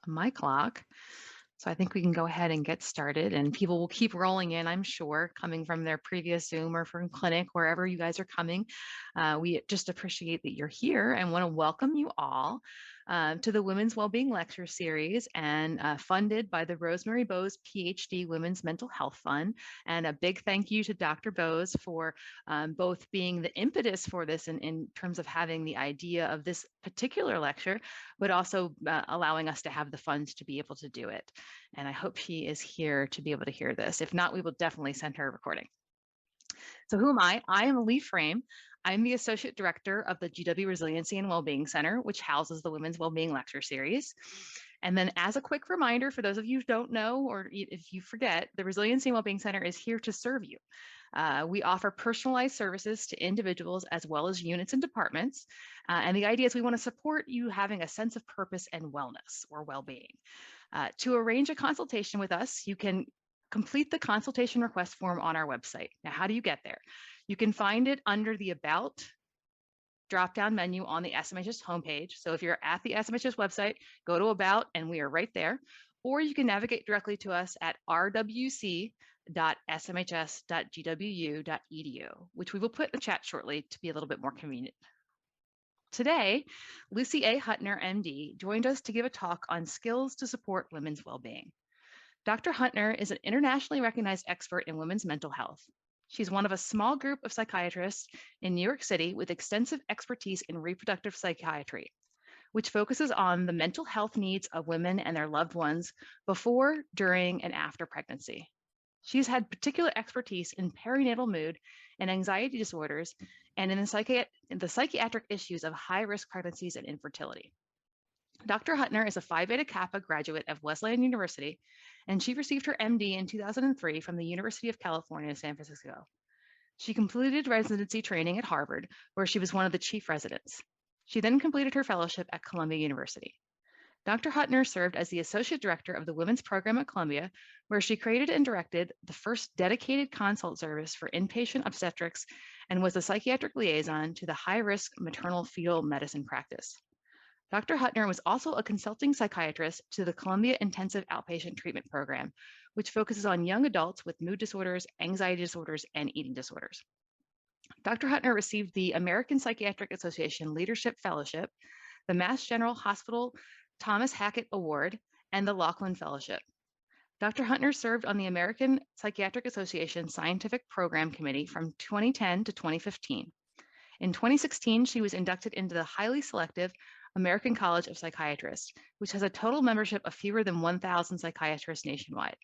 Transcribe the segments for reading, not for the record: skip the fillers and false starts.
my clock. So I think we can go ahead and get started, and people will keep rolling in, I'm sure, coming from their previous Zoom or from clinic, wherever you guys are coming. We just appreciate that you're here and want to welcome you all to the Women's Wellbeing Lecture Series, and funded by the Rosemary Bowes PhD Women's Mental Health Fund. And a big thank you to Dr. Bowes for both being the impetus for this in terms of having the idea of this particular lecture, but also allowing us to have the funds to be able to do it. And I hope she is here to be able to hear this. If not, we will definitely send her a recording. So who am I? I am Lee Frame. I'm the Associate Director of the GW Resiliency and Wellbeing Center, which houses the Women's Wellbeing Lecture Series. And then as a quick reminder, for those of you who don't know, or if you forget, the Resiliency and Wellbeing Center is here to serve you. We offer personalized services to individuals as well as units and departments. And the idea is we want to support you having a sense of purpose and wellness or well-being. To arrange a consultation with us, you can complete the consultation request form on our website. Now, how do you get there? You can find it under the About drop-down menu on the SMHS homepage. So if you're at the SMHS website, go to About and we are right there. Or you can navigate directly to us at rwc.smhs.gwu.edu, which we will put in the chat shortly to be a little bit more convenient. Today, Lucy A. Hutner, MD, joined us to give a talk on skills to support women's well-being. Dr. Hutner is an internationally recognized expert in women's mental health. She's one of a small group of psychiatrists in New York City with extensive expertise in reproductive psychiatry, which focuses on the mental health needs of women and their loved ones before, during, and after pregnancy. She's had particular expertise in perinatal mood and anxiety disorders and in the psychiatric issues of high-risk pregnancies and infertility. Dr. Hutner is a Phi Beta Kappa graduate of Wesleyan University, and she received her MD in 2003 from the University of California, San Francisco. She completed residency training at Harvard, where she was one of the chief residents. She then completed her fellowship at Columbia University. Dr. Hutner served as the Associate Director of the Women's Program at Columbia, where she created and directed the first dedicated consult service for inpatient obstetrics and was the psychiatric liaison to the high-risk maternal fetal medicine practice. Dr. Hutner was also a consulting psychiatrist to the Columbia Intensive Outpatient Treatment Program, which focuses on young adults with mood disorders, anxiety disorders, and eating disorders. Dr. Hutner received the American Psychiatric Association Leadership Fellowship, the Mass General Hospital Thomas Hackett Award, and the Laughlin Fellowship. Dr. Hutner served on the American Psychiatric Association Scientific Program Committee from 2010 to 2015. In 2016, she was inducted into the highly selective American College of Psychiatrists, which has a total membership of fewer than 1,000 psychiatrists nationwide.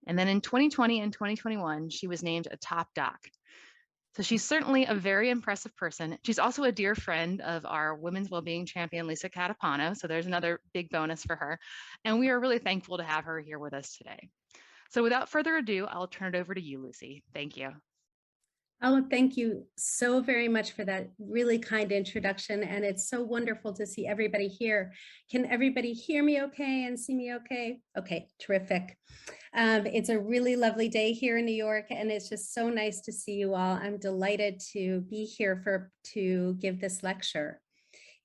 And then in 2020 and 2021, she was named a top doc. So she's certainly a very impressive person. She's also a dear friend of our women's wellbeing champion, Lisa Catapano. So there's another big bonus for her. And we are really thankful to have her here with us today. So without further ado, I'll turn it over to you, Lucy. Thank you. Oh, thank you so very much for that really kind introduction. And it's so wonderful to see everybody here. Can everybody hear me okay and see me okay? Okay, terrific. It's a really lovely day here in New York, and it's just so nice to see you all. I'm delighted to be here to give this lecture.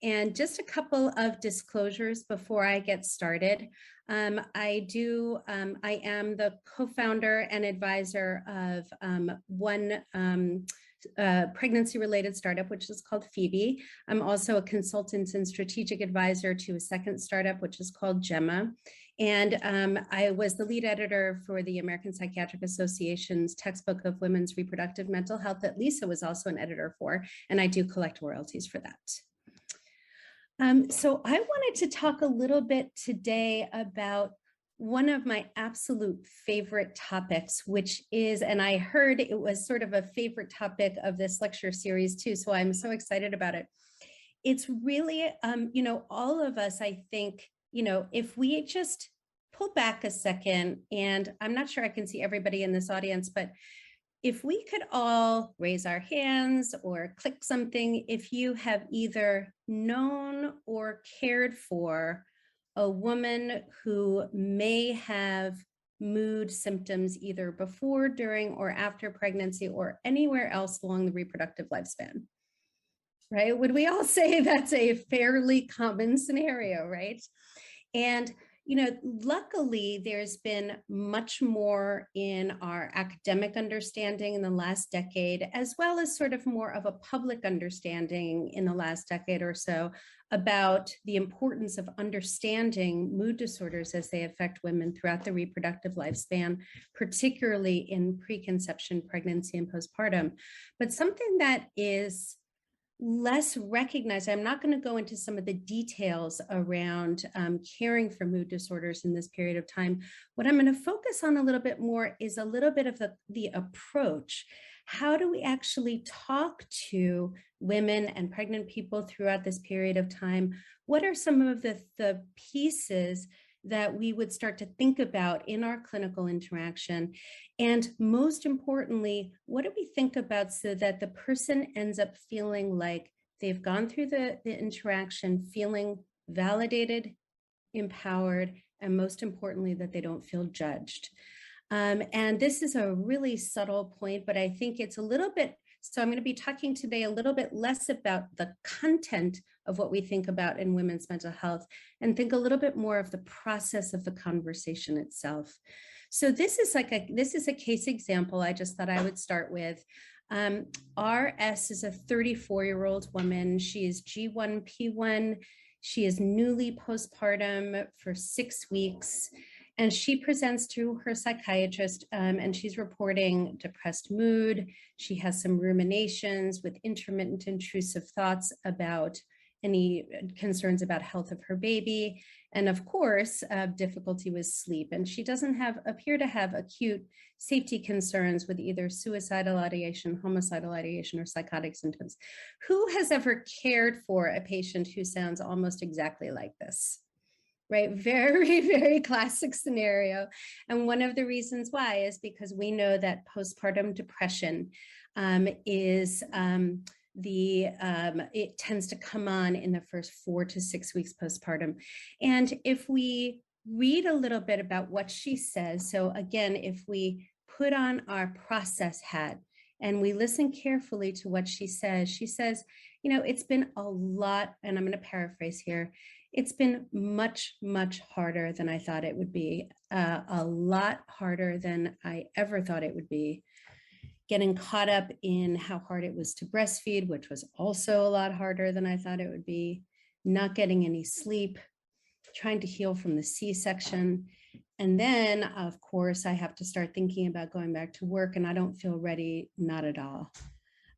And just a couple of disclosures before I get started. I am the co-founder and advisor of one pregnancy-related startup, which is called Phoebe. I'm also a consultant and strategic advisor to a second startup, which is called Gemma. And I was the lead editor for the American Psychiatric Association's textbook of women's reproductive mental health that Lisa was also an editor for, and I do collect royalties for that. So I wanted to talk a little bit today about one of my absolute favorite topics, which is, and I heard it was sort of a favorite topic of this lecture series too, so I'm so excited about it. It's really, all of us, I think, if we just pull back a second, and I'm not sure I can see everybody in this audience, but if we could all raise our hands or click something, if you have either known or cared for a woman who may have mood symptoms either before, during, or after pregnancy or anywhere else along the reproductive lifespan, right? Would we all say that's a fairly common scenario, right? And luckily, there's been much more in our academic understanding in the last decade, as well as sort of more of a public understanding in the last decade or so about the importance of understanding mood disorders as they affect women throughout the reproductive lifespan, particularly in preconception, pregnancy, and postpartum. But something that is less recognized. I'm not going to go into some of the details around caring for mood disorders in this period of time. What I'm going to focus on a little bit more is a little bit of the approach. How do we actually talk to women and pregnant people throughout this period of time? What are some of the pieces that we would start to think about in our clinical interaction? And most importantly, what do we think about so that the person ends up feeling like they've gone through the interaction, feeling validated, empowered, and most importantly, that they don't feel judged. And this is a really subtle point, but I think it's a little bit, so I'm going to be talking today a little bit less about the content of what we think about in women's mental health and think a little bit more of the process of the conversation itself. So this is a case example I just thought I would start with. RS is a 34-year-old woman. She is G1, P1. She is newly postpartum for 6 weeks. And she presents to her psychiatrist and she's reporting depressed mood. She has some ruminations with intermittent intrusive thoughts about any concerns about health of her baby. And of course, difficulty with sleep. And she doesn't appear to have acute safety concerns with either suicidal ideation, homicidal ideation, or psychotic symptoms. Who has ever cared for a patient who sounds almost exactly like this? Right? Very, very classic scenario. And one of the reasons why is because we know that postpartum depression it tends to come on in the first 4 to 6 weeks postpartum. And if we read a little bit about what she says, so again, if we put on our process hat and we listen carefully to what she says, it's been a lot, and I'm going to paraphrase here, it's been much, much harder than I thought it would be, a lot harder than I ever thought it would be. Getting caught up in how hard it was to breastfeed, which was also a lot harder than I thought it would be, not getting any sleep, trying to heal from the C-section. And then, of course, I have to start thinking about going back to work, and I don't feel ready, not at all.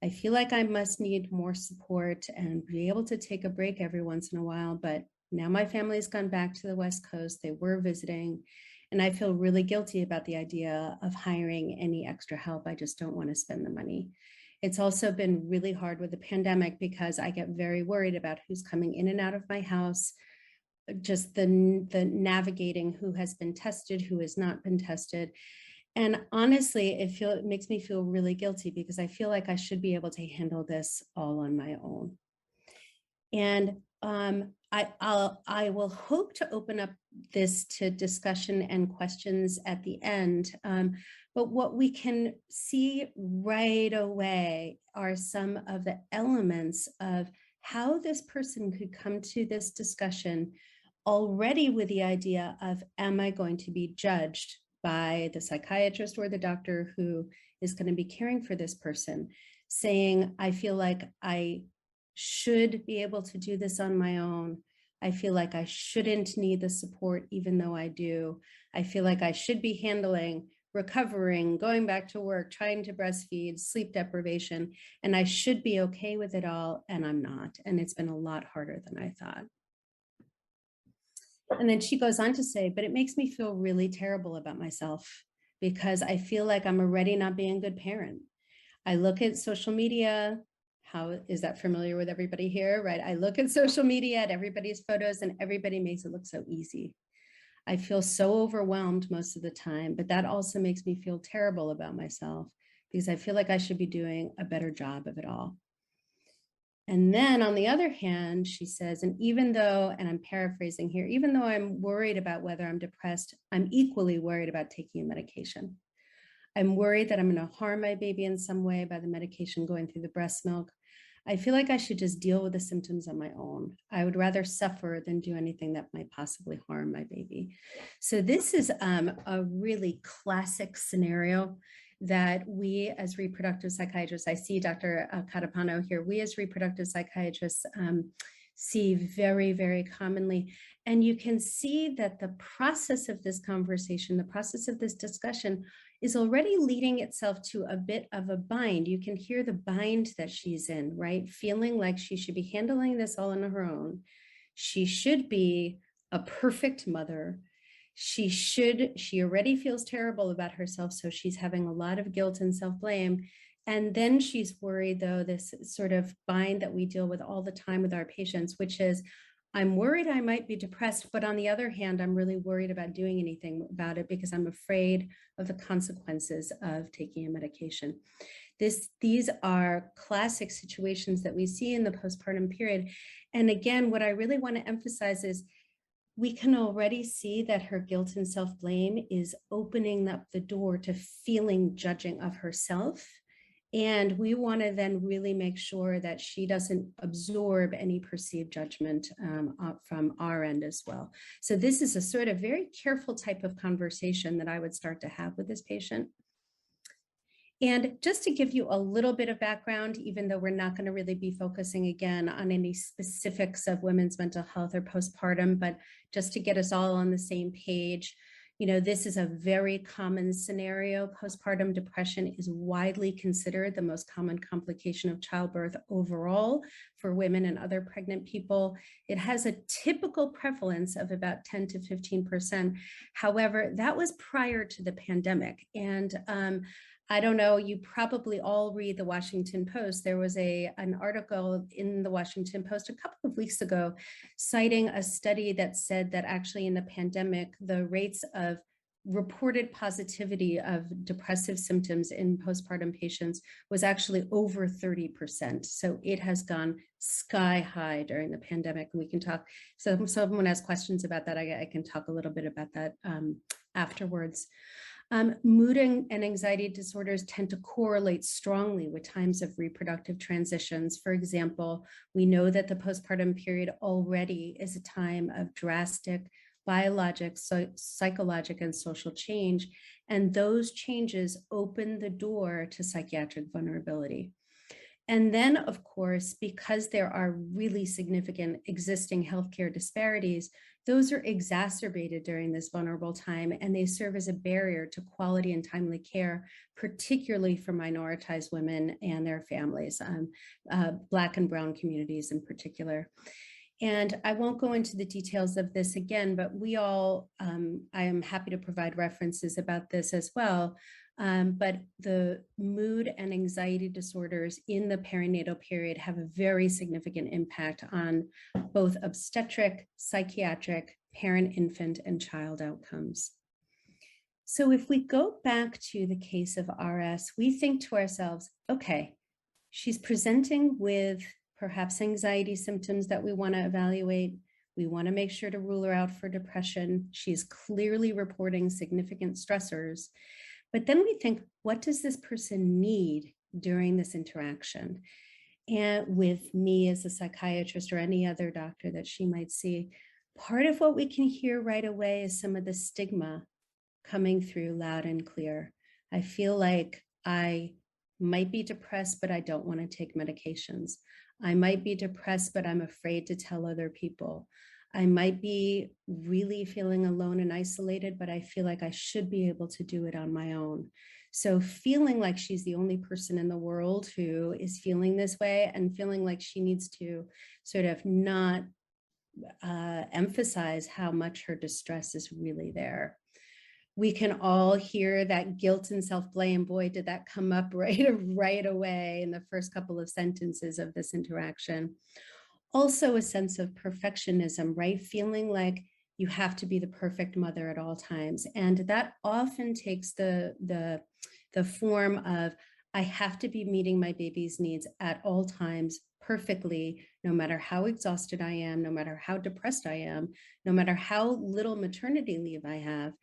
I feel like I must need more support and be able to take a break every once in a while, but now my family's gone back to the West Coast. They were visiting, and I feel really guilty about the idea of hiring any extra help. I just don't want to spend the money. It's also been really hard with the pandemic because I get very worried about who's coming in and out of my house, just the navigating who has been tested, who has not been tested. And honestly, it makes me feel really guilty because I feel like I should be able to handle this all on my own. And I will hope to open up this to discussion and questions at the end. But what we can see right away are some of the elements of how this person could come to this discussion already with the idea of, am I going to be judged by the psychiatrist or the doctor who is going to be caring for this person, saying, I feel like I should be able to do this on my own. I feel like I shouldn't need the support, even though I do. I feel like I should be handling recovering, going back to work, trying to breastfeed, sleep deprivation, and I should be okay with it all, and I'm not. And it's been a lot harder than I thought. And then she goes on to say, but it makes me feel really terrible about myself because I feel like I'm already not being a good parent. I look at social media. How is that familiar with everybody here, right? I look at social media at everybody's photos and everybody makes it look so easy. I feel so overwhelmed most of the time, but that also makes me feel terrible about myself because I feel like I should be doing a better job of it all. And then on the other hand, she says, and even though, and I'm paraphrasing here, even though I'm worried about whether I'm depressed, I'm equally worried about taking a medication. I'm worried that I'm going to harm my baby in some way by the medication going through the breast milk. I feel like I should just deal with the symptoms on my own. I would rather suffer than do anything that might possibly harm my baby. So this is a really classic scenario that we as reproductive psychiatrists, I see Dr. Catapano here, we as reproductive psychiatrists see very, very commonly. And you can see that the process of this conversation, the process of this discussion is already leading itself to a bit of a bind. You can hear the bind that she's in, right? Feeling like she should be handling this all on her own. She should be a perfect mother. She already feels terrible about herself, so she's having a lot of guilt and self-blame. And then she's worried, though, this sort of bind that we deal with all the time with our patients, which is, I'm worried I might be depressed, but on the other hand, I'm really worried about doing anything about it because I'm afraid of the consequences of taking a medication. These are classic situations that we see in the postpartum period. And again, what I really want to emphasize is we can already see that her guilt and self-blame is opening up the door to feeling judging of herself. And we want to then really make sure that she doesn't absorb any perceived judgment from our end as well. So this is a sort of very careful type of conversation that I would start to have with this patient. And just to give you a little bit of background, even though we're not going to really be focusing again on any specifics of women's mental health or postpartum, but just to get us all on the same page, you know, this is a very common scenario. Postpartum depression is widely considered the most common complication of childbirth overall for women and other pregnant people. It has a typical prevalence of about 10 to 15%. However, that was prior to the pandemic. And I don't know, you probably all read the Washington Post. There was an article in the Washington Post a couple of weeks ago citing a study that said that actually in the pandemic, the rates of reported positivity of depressive symptoms in postpartum patients was actually over 30%. So it has gone sky high during the pandemic. And we can talk, so if someone has questions about that, I can talk a little bit about that afterwards. Mood and anxiety disorders tend to correlate strongly with times of reproductive transitions. For example, we know that the postpartum period already is a time of drastic biologic, psychologic, and social change, and those changes open the door to psychiatric vulnerability. And then, of course, because there are really significant existing healthcare disparities, those are exacerbated during this vulnerable time, and they serve as a barrier to quality and timely care, particularly for minoritized women and their families, Black and Brown communities in particular. And I won't go into the details of this again, but we all, I am happy to provide references about this as well. But the mood and anxiety disorders in the perinatal period have a very significant impact on both obstetric, psychiatric, parent, infant, and child outcomes. So if we go back to the case of RS, we think to ourselves, okay, she's presenting with perhaps anxiety symptoms that we want to evaluate. We want to make sure to rule her out for depression. She's clearly reporting significant stressors. But then we think, what does this person need during this interaction? And with me as a psychiatrist or any other doctor that she might see, part of what we can hear right away is some of the stigma coming through loud and clear. I feel like I might be depressed, but I don't want to take medications. I might be depressed, but I'm afraid to tell other people. I might be really feeling alone and isolated, but I feel like I should be able to do it on my own. So feeling like she's the only person in the world who is feeling this way and feeling like she needs to sort of not emphasize how much her distress is really there. We can all hear that guilt and self-blame. Boy, did that come up right away in the first couple of sentences of this interaction. Also a sense of perfectionism, right? Feeling like you have to be the perfect mother at all times. And that often takes the form of, I have to be meeting my baby's needs at all times perfectly, no matter how exhausted I am, no matter how depressed I am, no matter how little maternity leave I have.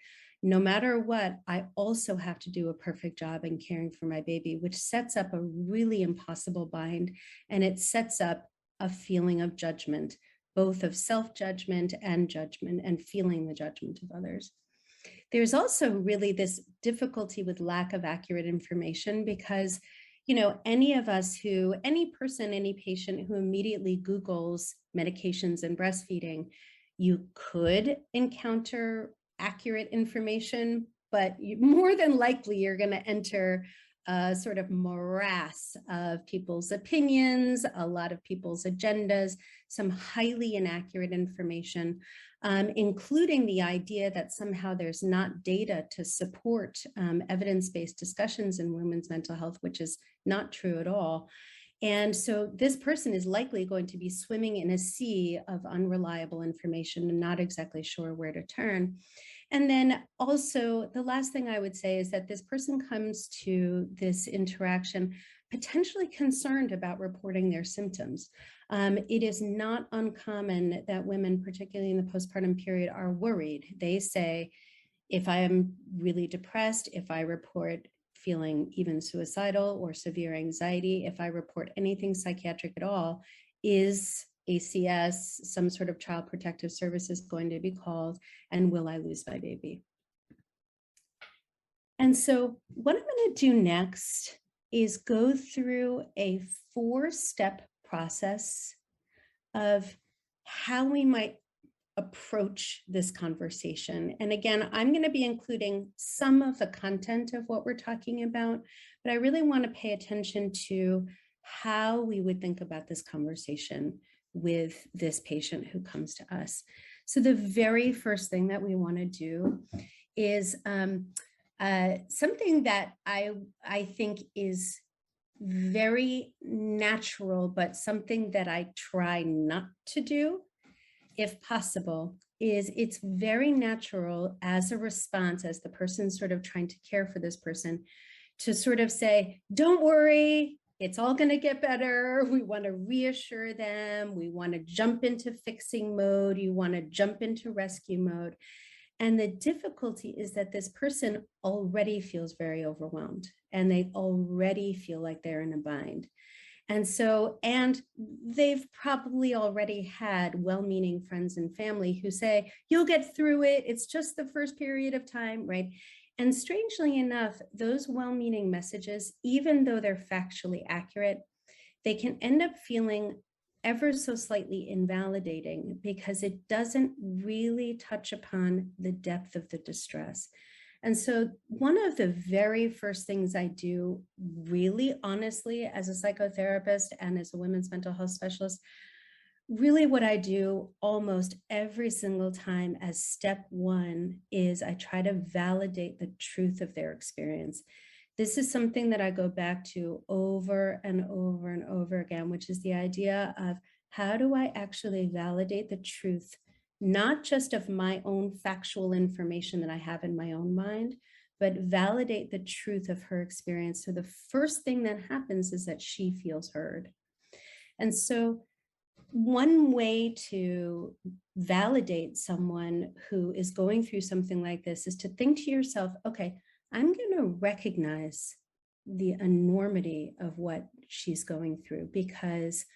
No matter what, I also have to do a perfect job in caring for my baby, which sets up a really impossible bind. And it sets up a feeling of judgment, both of self-judgment and feeling the judgment of others. There's also really this difficulty with lack of accurate information because, any person, any patient who immediately Googles medications and breastfeeding, you could encounter accurate information, but more than likely you're going to enter a sort of morass of people's opinions, a lot of people's agendas, some highly inaccurate information, including the idea that somehow there's not data to support evidence-based discussions in women's mental health, which is not true at all. And so this person is likely going to be swimming in a sea of unreliable information and not exactly sure where to turn. And then also the last thing I would say is that this person comes to this interaction potentially concerned about reporting their symptoms. It is not uncommon that women, particularly in the postpartum period, are worried. They say, if I am really depressed, if I report feeling even suicidal or severe anxiety, if I report anything psychiatric at all, is ACS, some sort of child protective services going to be called, and will I lose my baby? And so what I'm going to do next is go through a 4-step process of how we might approach this conversation. And again, I'm going to be including some of the content of what we're talking about, but I really want to pay attention to how we would think about this conversation with this patient who comes to us. So the very first thing that we want to do is something that I think is very natural, but something that I try not to do, if possible, is it's very natural as a response, as the person sort of trying to care for this person, to sort of say, don't worry, it's all going to get better. We want to reassure them. We want to jump into fixing mode. You want to jump into rescue mode. And the difficulty is that this person already feels very overwhelmed and they already feel like they're in a bind. And they've probably already had well-meaning friends and family who say, you'll get through it. It's just the first period of time, right? And strangely enough, those well-meaning messages, even though they're factually accurate, they can end up feeling ever so slightly invalidating because it doesn't really touch upon the depth of the distress. And so one of the very first things I do, really honestly, as a psychotherapist and as a women's mental health specialist, really what I do almost every single time as step one is I try to validate the truth of their experience. This is something that I go back to over and over and over again, which is the idea of how do I actually validate the truth, not just of my own factual information that I have in my own mind, but validate the truth of her experience. So the first thing that happens is that she feels heard. And so one way to validate someone who is going through something like this is to think to yourself, okay, I'm going to recognize the enormity of what she's going through, because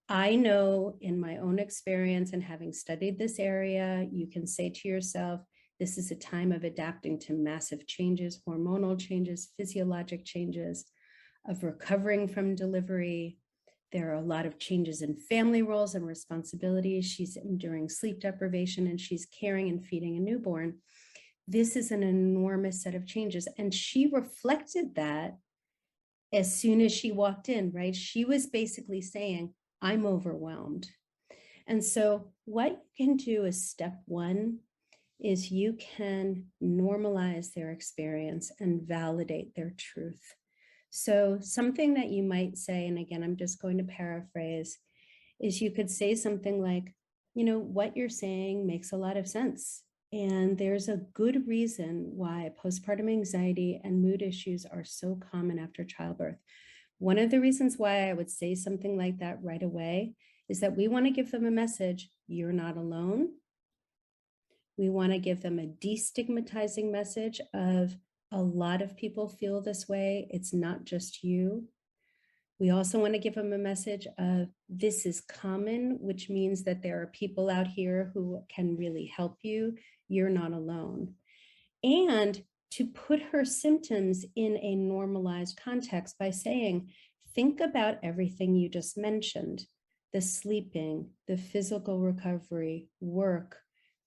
I know in my own experience and having studied this area, you can say to yourself, this is a time of adapting to massive changes, hormonal changes, physiologic changes, of recovering from delivery. There are a lot of changes in family roles and responsibilities. She's enduring sleep deprivation and she's caring and feeding a newborn. This is an enormous set of changes. And she reflected that as soon as she walked in, right? She was basically saying, I'm overwhelmed. And so what you can do as step one is you can normalize their experience and validate their truth. So something that you might say, and again, I'm just going to paraphrase, is you could say something like, what you're saying makes a lot of sense. And there's a good reason why postpartum anxiety and mood issues are so common after childbirth. One of the reasons why I would say something like that right away is that we want to give them a message: you're not alone. We want to give them a destigmatizing message of a lot of people feel this way. It's not just you. We also want to give them a message of this is common, which means that there are people out here who can really help you. You're not alone. And to put her symptoms in a normalized context by saying, think about everything you just mentioned: the sleeping, the physical recovery, work.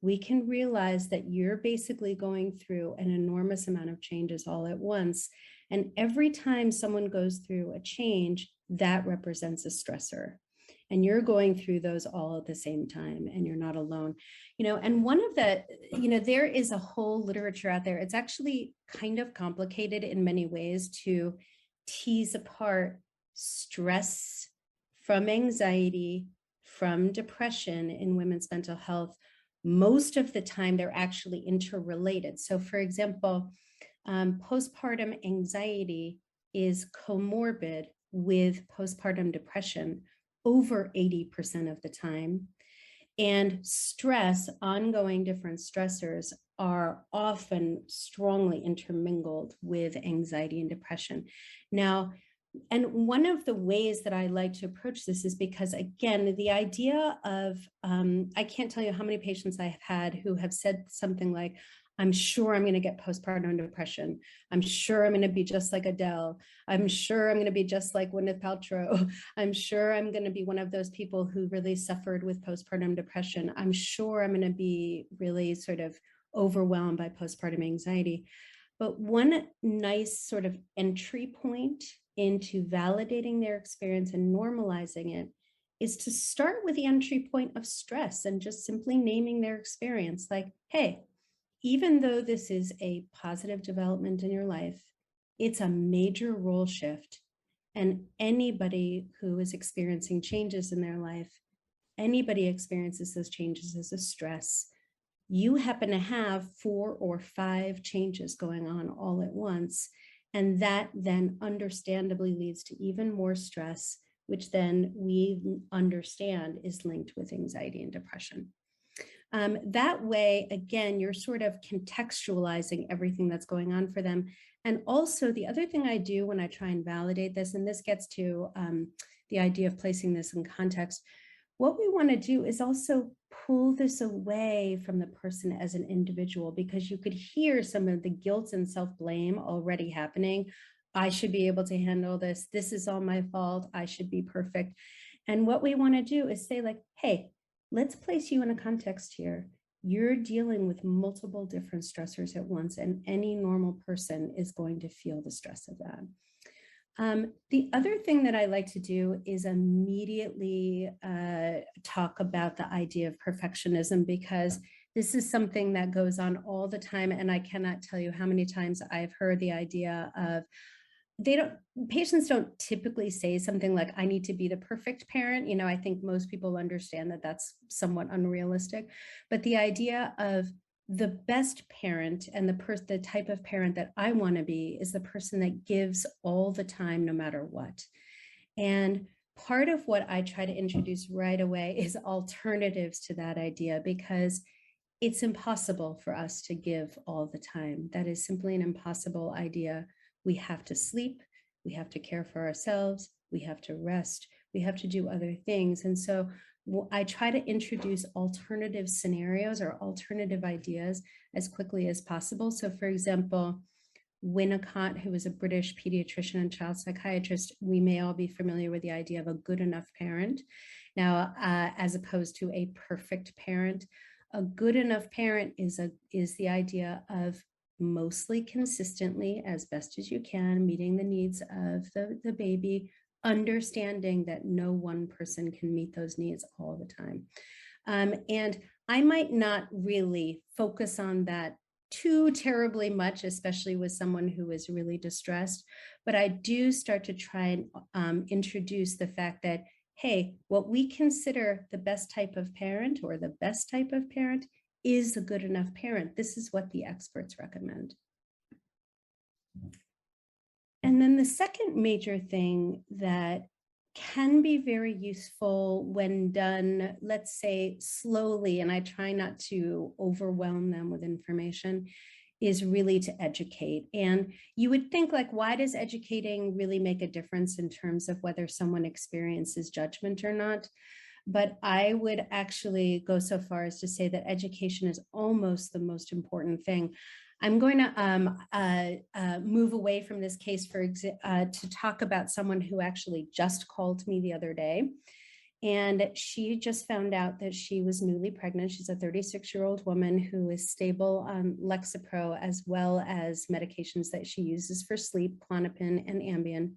We can realize that you're basically going through an enormous amount of changes all at once. And every time someone goes through a change, that represents a stressor. And you're going through those all at the same time, and you're not alone. And one of the, there is a whole literature out there. It's actually kind of complicated in many ways to tease apart stress from anxiety, from depression in women's mental health. Most of the time, they're actually interrelated. So for example, postpartum anxiety is comorbid with postpartum depression over 80% of the time. And stress, ongoing different stressors, are often strongly intermingled with anxiety and depression. Now, and one of the ways that I like to approach this is because, again, the idea of, I can't tell you how many patients I have had who have said something like, I'm sure I'm going to get postpartum depression. I'm sure I'm going to be just like Adele. I'm sure I'm going to be just like Gwyneth Paltrow. I'm sure I'm going to be one of those people who really suffered with postpartum depression. I'm sure I'm going to be really sort of overwhelmed by postpartum anxiety. But one nice sort of entry point into validating their experience and normalizing it is to start with the entry point of stress and just simply naming their experience. Like, hey, even though this is a positive development in your life, it's a major role shift. And anybody who is experiencing changes in their life, anybody experiences those changes as a stress. You happen to have 4 or 5 changes going on all at once. And that then understandably leads to even more stress, which then we understand is linked with anxiety and depression. That way, again, you're sort of contextualizing everything that's going on for them. And also the other thing I do when I try and validate this, and this gets to the idea of placing this in context, what we want to do is also pull this away from the person as an individual, because you could hear some of the guilt and self-blame already happening. I should be able to handle this. This is all my fault. I should be perfect. And what we want to do is say, like, hey, let's place you in a context here. You're dealing with multiple different stressors at once, and any normal person is going to feel the stress of that. The other thing that I like to do is immediately talk about the idea of perfectionism, because this is something that goes on all the time. And I cannot tell you how many times I've heard the idea of, patients don't typically say something like, I need to be the perfect parent. I think most people understand that that's somewhat unrealistic, but the idea of the best parent and the type of parent that I want to be is the person that gives all the time, no matter what. And part of what I try to introduce right away is alternatives to that idea, because it's impossible for us to give all the time. That is simply an impossible idea. We have to sleep, we have to care for ourselves, we have to rest, we have to do other things. And so I try to introduce alternative scenarios or alternative ideas as quickly as possible. So for example, Winnicott, who was a British pediatrician and child psychiatrist, we may all be familiar with the idea of a good enough parent. Now, as opposed to a perfect parent, a good enough parent is the idea of mostly consistently, as best as you can, meeting the needs of the baby, understanding that no one person can meet those needs all the time. And I might not really focus on that too terribly much, especially with someone who is really distressed, but I do start to try and introduce the fact that, hey, what we consider the best type of parent or the best type of parent is a good enough parent? This is what the experts recommend. And then the second major thing that can be very useful when done, let's say, slowly, and I try not to overwhelm them with information, is really to educate. And you would think, like, why does educating really make a difference in terms of whether someone experiences judgment or not? But I would actually go so far as to say that education is almost the most important thing. I'm going to move away from this case to talk about someone who actually just called me the other day. And she just found out that she was newly pregnant. She's a 36-year-old woman who is stable on Lexapro, as well as medications that she uses for sleep, Klonopin and Ambien.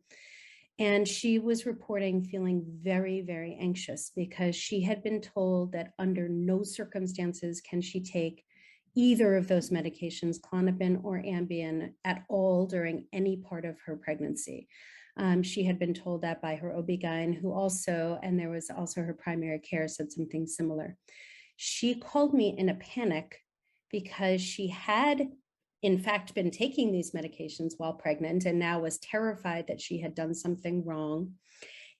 And she was reporting feeling very, very anxious because she had been told that under no circumstances can she take either of those medications, Klonopin or Ambien, at all during any part of her pregnancy. She had been told that by her OB-GYN, who also, and there was also her primary care, said something similar. She called me in a panic because she had, in fact, been taking these medications while pregnant and now was terrified that she had done something wrong.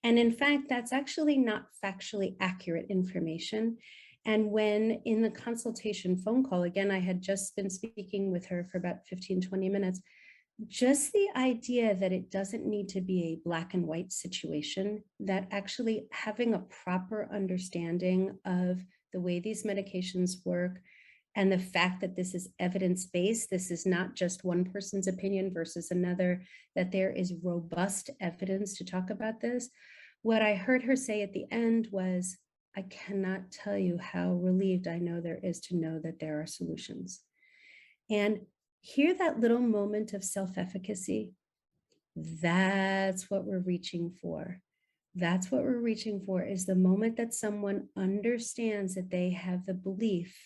And in fact, that's actually not factually accurate information. And when in the consultation phone call, again, I had just been speaking with her for about 15, 20 minutes, just the idea that it doesn't need to be a black and white situation, that actually having a proper understanding of the way these medications work and the fact that this is evidence-based, this is not just one person's opinion versus another, that there is robust evidence to talk about this. What I heard her say at the end was, I cannot tell you how relieved I know there is to know that there are solutions. And hear that little moment of self-efficacy. That's what we're reaching for. That's what we're reaching for, is the moment that someone understands that they have the belief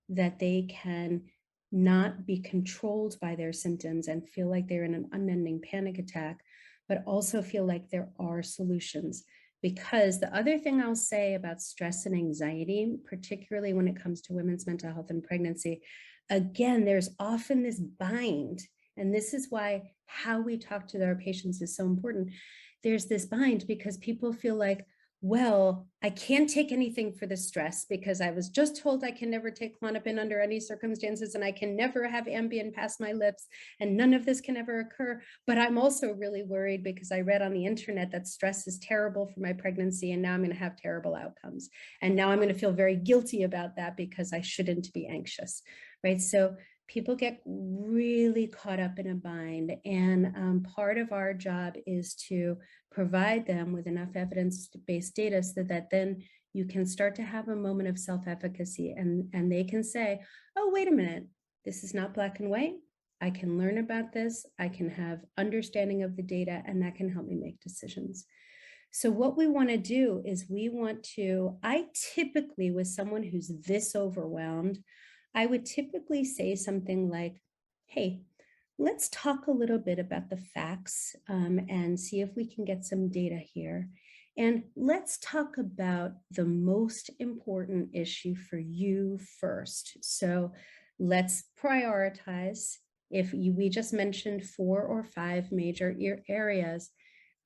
that they can not be controlled by their symptoms and feel like they're in an unending panic attack, but also feel like there are solutions. Because the other thing I'll say about stress and anxiety, particularly when it comes to women's mental health and pregnancy, again, there's often this bind, and this is why how we talk to our patients is so important. There's this bind because people feel like, well, I can't take anything for the stress because I was just told I can never take Klonopin under any circumstances, and I can never have Ambien pass my lips, and none of this can ever occur. But I'm also really worried because I read on the internet that stress is terrible for my pregnancy, and now I'm going to have terrible outcomes. And now I'm going to feel very guilty about that because I shouldn't be anxious, right? So people get really caught up in a bind, and part of our job is to provide them with enough evidence-based data so that then you can start to have a moment of self-efficacy, and they can say, oh, wait a minute, this is not black and white. I can learn about this. I can have understanding of the data, and that can help me make decisions. So what we want to do is I typically, with someone who's this overwhelmed, I would typically say something like, hey, let's talk a little bit about the facts and see if we can get some data here. And let's talk about the most important issue for you first. So let's prioritize. We just mentioned 4 or 5 major areas,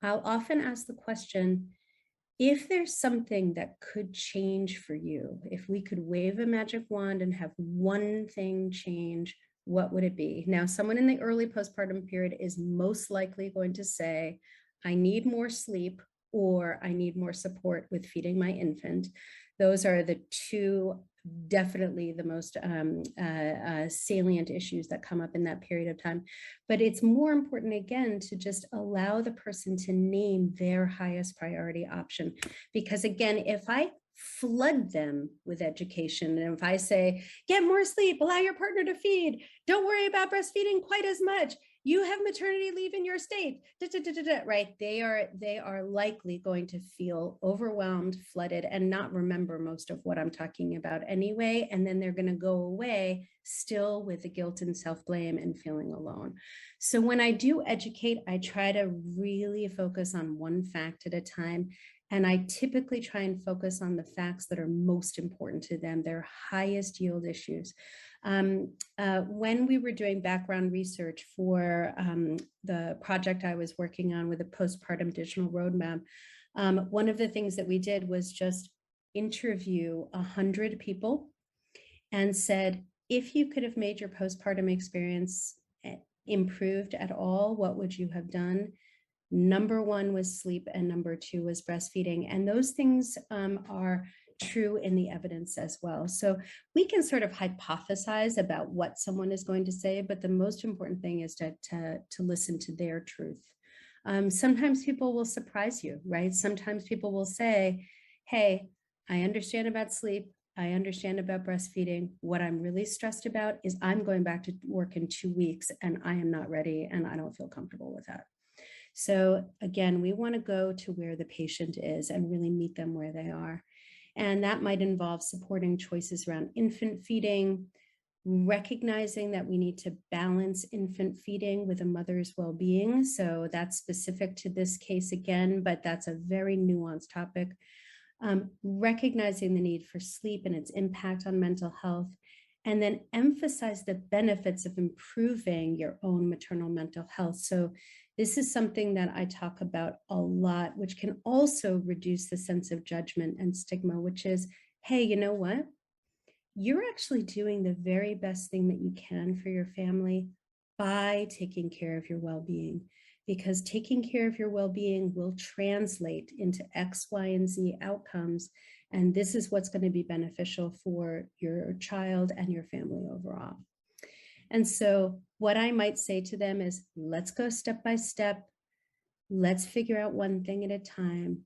I'll often ask the question, if there's something that could change for you, if we could wave a magic wand and have one thing change, what would it be? Now, someone in the early postpartum period is most likely going to say, I need more sleep, or I need more support with feeding my infant. Those are the two definitely the most salient issues that come up in that period of time. But it's more important, again, to just allow the person to name their highest priority option. Because again, if I flood them with education, and if I say, get more sleep, allow your partner to feed, don't worry about breastfeeding quite as much, you have maternity leave in your state, right? They are likely going to feel overwhelmed, flooded, and not remember most of what I'm talking about anyway. And then they're going to go away still with the guilt and self-blame and feeling alone. So when I do educate, I try to really focus on one fact at a time. And I typically try and focus on the facts that are most important to them, their highest yield issues. When we were doing background research for the project I was working on with the Postpartum Digital Roadmap, one of the things that we did was just interview 100 people and said, if you could have made your postpartum experience improved at all, what would you have done? Number one was sleep, and number two was breastfeeding. And those things are true in the evidence as well. So we can sort of hypothesize about what someone is going to say, but the most important thing is to listen to their truth. Sometimes people will surprise you, right? Sometimes people will say, hey, I understand about sleep. I understand about breastfeeding. What I'm really stressed about is I'm going back to work in 2 weeks and I am not ready and I don't feel comfortable with that. So again, we want to go to where the patient is and really meet them where they are. And that might involve supporting choices around infant feeding, recognizing that we need to balance infant feeding with a mother's well-being. So that's specific to this case again, but that's a very nuanced topic. Recognizing the need for sleep and its impact on mental health, and then emphasize the benefits of improving your own maternal mental health. So this is something that I talk about a lot, which can also reduce the sense of judgment and stigma, which is, hey, you know what? You're actually doing the very best thing that you can for your family by taking care of your well-being, because taking care of your well-being will translate into X, Y, and Z outcomes. And this is what's going to be beneficial for your child and your family overall. And so what I might say to them is, let's go step by step. Let's figure out one thing at a time.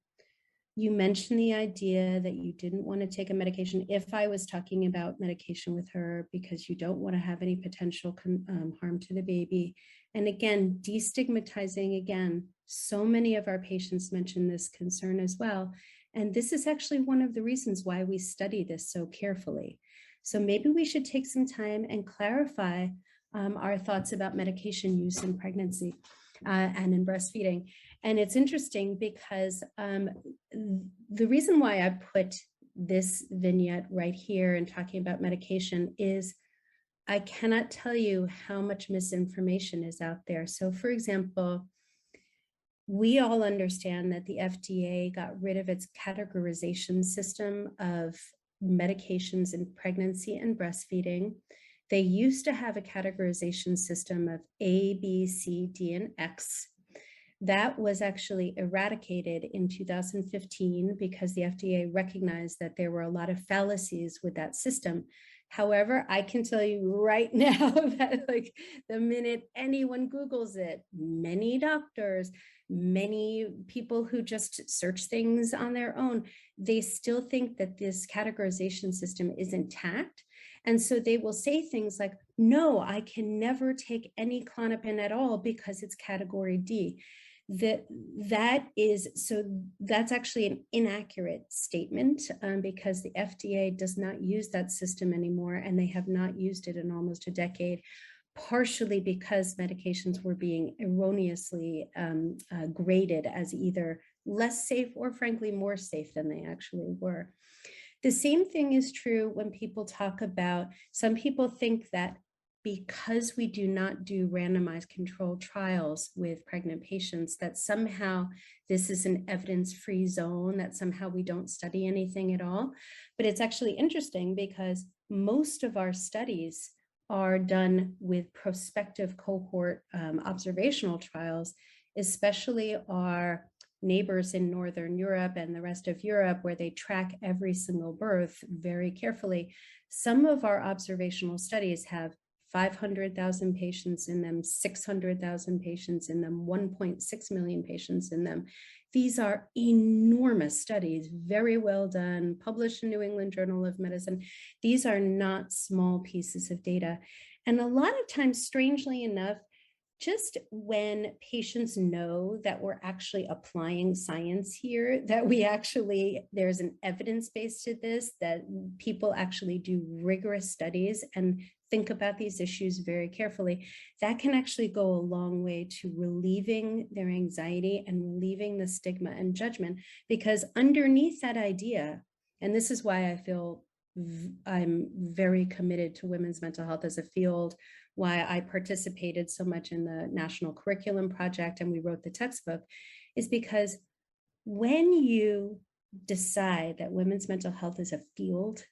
You mentioned the idea that you didn't want to take a medication. If I was talking about medication with her because you don't want to have any potential harm to the baby. And again, destigmatizing again, so many of our patients mention this concern as well. And this is actually one of the reasons why we study this so carefully. So maybe we should take some time and clarify our thoughts about medication use in pregnancy and in breastfeeding. And it's interesting because the reason why I put this vignette right here and talking about medication is I cannot tell you how much misinformation is out there. So for example, we all understand that the FDA got rid of its categorization system of medications in pregnancy and breastfeeding. They used to have a categorization system of A, B, C, D, and X. That was actually eradicated in 2015 because the FDA recognized that there were a lot of fallacies with that system. However, I can tell you right now that like the minute anyone Googles it, many doctors, many people who just search things on their own, they still think that this categorization system is intact. And so they will say things like, no, I can never take any Klonopin at all because it's category D. That's actually an inaccurate statement because the FDA does not use that system anymore, and they have not used it in almost a decade, partially because medications were being erroneously graded as either less safe or frankly more safe than they actually were. The same thing is true when people talk about, some people think that because we do not do randomized controlled trials with pregnant patients, that somehow this is an evidence-free zone, that somehow we don't study anything at all. But it's actually interesting because most of our studies are done with prospective cohort observational trials, especially our neighbors in Northern Europe and the rest of Europe, where they track every single birth very carefully. Some of our observational studies have 500,000 patients in them, 600,000 patients in them, 1.6 million patients in them. These are enormous studies, very well done, published in New England Journal of Medicine. These are not small pieces of data. And a lot of times, strangely enough, just when patients know that we're actually applying science here, that there's an evidence base to this, that people actually do rigorous studies and think about these issues very carefully, that can actually go a long way to relieving their anxiety and relieving the stigma and judgment. Because underneath that idea, and this is why I feel I'm very committed to women's mental health as a field, why I participated so much in the National Curriculum Project and we wrote the textbook, is because when you decide that women's mental health is a field,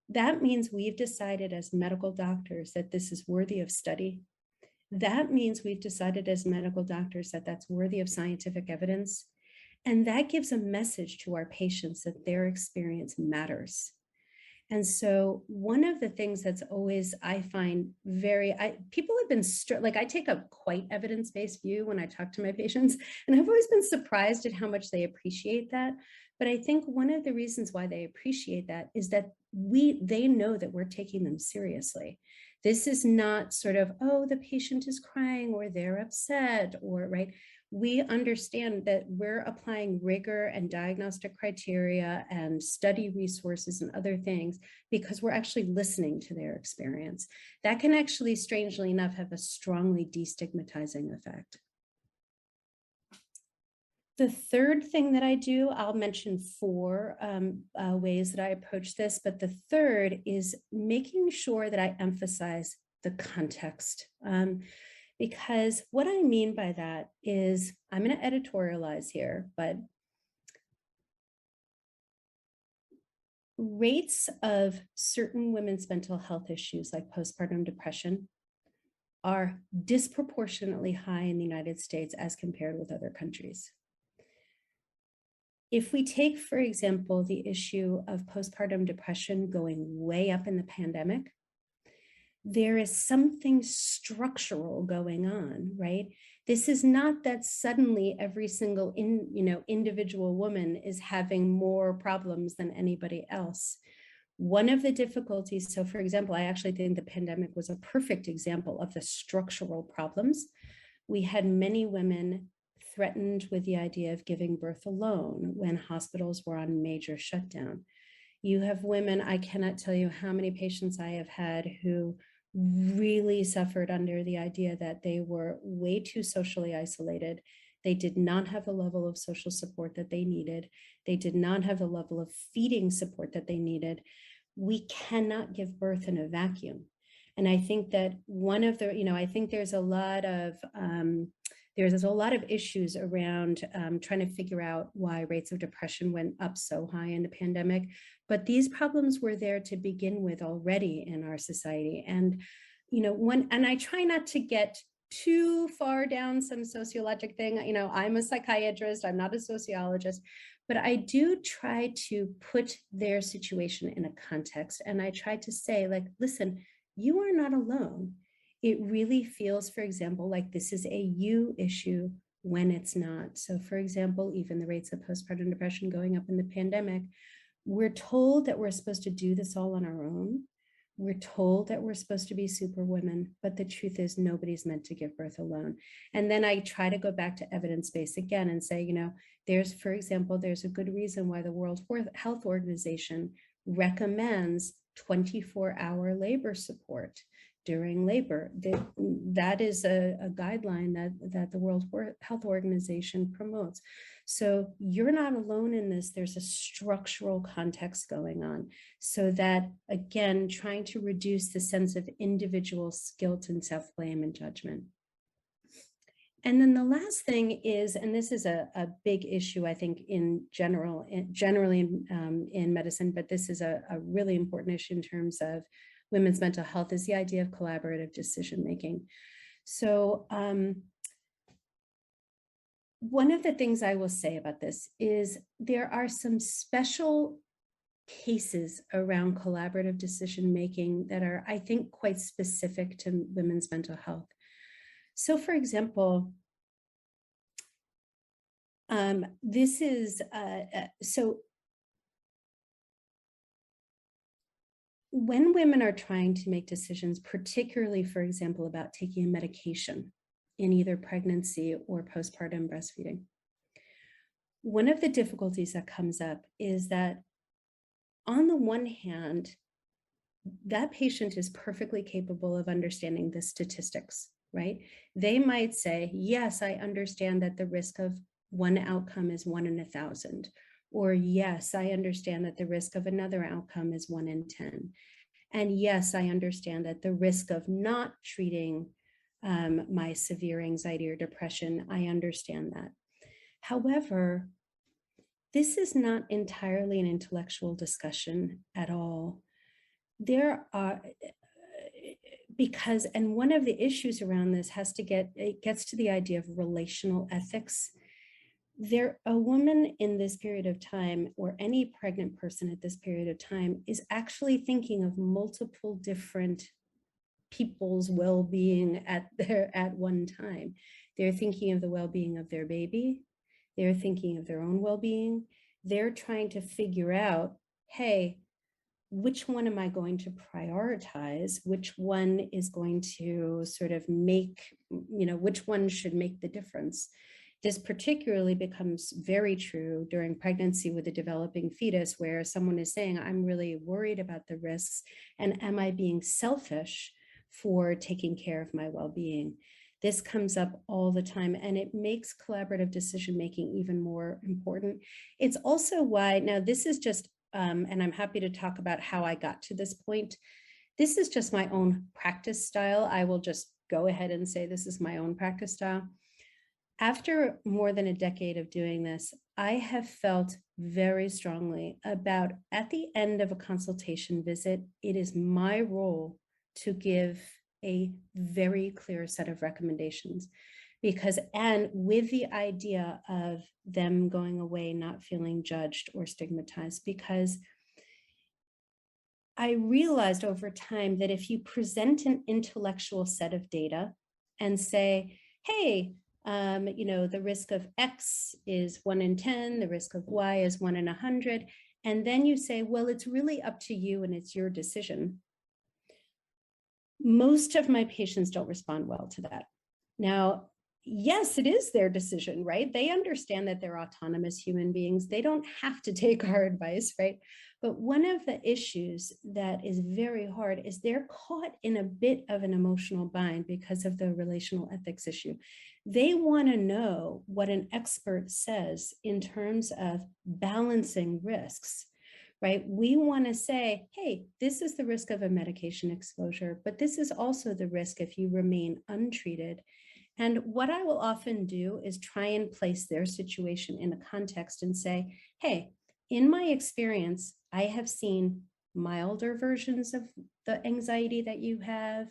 that means we've decided as medical doctors that this is worthy of study. That means we've decided as medical doctors that that's worthy of scientific evidence. And that gives a message to our patients that their experience matters. And so one of the things that's always, I find people have been, like I take a quite evidence-based view when I talk to my patients, and I've always been surprised at how much they appreciate that. But I think one of the reasons why they appreciate that is that they know that we're taking them seriously. This is not sort of, oh, the patient is crying or they're upset or, right? We understand that we're applying rigor and diagnostic criteria and study resources and other things because we're actually listening to their experience. That can actually, strangely enough, have a strongly destigmatizing effect. The third thing that I do, I'll mention four ways that I approach this, but the third is making sure that I emphasize the context. Because what I mean by that is, I'm going to editorialize here, but rates of certain women's mental health issues like postpartum depression are disproportionately high in the United States as compared with other countries. If we take, for example, the issue of postpartum depression going way up in the pandemic, there is something structural going on, right? This is not that suddenly every single individual woman is having more problems than anybody else. One of the difficulties, so for example, I actually think the pandemic was a perfect example of the structural problems. We had many women threatened with the idea of giving birth alone when hospitals were on major shutdown. You have women, I cannot tell you how many patients I have had who really suffered under the idea that they were way too socially isolated. They did not have the level of social support that they needed. They did not have the level of feeding support that they needed. We cannot give birth in a vacuum. And I think that one of the, I think there's a lot of issues around trying to figure out why rates of depression went up so high in the pandemic. But these problems were there to begin with already in our society. And, and I try not to get too far down some sociologic thing. I'm a psychiatrist, I'm not a sociologist, but I do try to put their situation in a context. And I try to say, like, listen, you are not alone. It really feels, for example, like this is a you issue when it's not. So for example, even the rates of postpartum depression going up in the pandemic, we're told that we're supposed to do this all on our own. We're told that we're supposed to be super women, but the truth is nobody's meant to give birth alone. And then I try to go back to evidence-based again and say, for example, there's a good reason why the World Health Organization recommends 24-hour labor support during labor. That is a guideline that the World Health Organization promotes. So you're not alone in this. There's a structural context going on. So that, again, trying to reduce the sense of individual guilt and self-blame and judgment. And then the last thing is, and this is a big issue, I think, generally in medicine, but this is a really important issue in terms of women's mental health, is the idea of collaborative decision-making. So one of the things I will say about this is there are some special cases around collaborative decision-making that are, I think, quite specific to women's mental health. So for example, this is, when women are trying to make decisions, particularly, for example, about taking a medication, in either pregnancy or postpartum breastfeeding. One of the difficulties that comes up is that on the one hand, that patient is perfectly capable of understanding the statistics, right? They might say, yes, I understand that the risk of one outcome is 1 in 1,000, or yes, I understand that the risk of another outcome is 1 in 10. And yes, I understand that the risk of not treating my severe anxiety or depression, I understand that. However, this is not entirely an intellectual discussion at all. There are, because, and one of the issues around this it gets to the idea of relational ethics. A woman in this period of time, or any pregnant person at this period of time, is actually thinking of multiple different people's well-being at one time. They're thinking of the well-being of their baby. They're thinking of their own well-being. They're trying to figure out, hey, which one am I going to prioritize? Which one is going to sort of make, which one should make the difference? This particularly becomes very true during pregnancy with a developing fetus, where someone is saying, I'm really worried about the risks, and am I being selfish for taking care of my well-being? This comes up all the time, and it makes collaborative decision-making even more important. It's also why, now this is just, and I'm happy to talk about how I got to this point. This is just my own practice style. I will just go ahead and say this is my own practice style. After more than a decade of doing this, I have felt very strongly about, at the end of a consultation visit, it is my role to give a very clear set of recommendations, and with the idea of them going away not feeling judged or stigmatized, because I realized over time that if you present an intellectual set of data and say, hey, the risk of X is 1 in 10, the risk of Y is 1 in 100, and then you say, well, it's really up to you and it's your decision. Most of my patients don't respond well to that. Now, yes, it is their decision, right? They understand that they're autonomous human beings. They don't have to take our advice, right? But one of the issues that is very hard is they're caught in a bit of an emotional bind because of the relational ethics issue. They want to know what an expert says in terms of balancing risks, right? We want to say, hey, this is the risk of a medication exposure, but this is also the risk if you remain untreated. And what I will often do is try and place their situation in a context and say, hey, in my experience, I have seen milder versions of the anxiety that you have.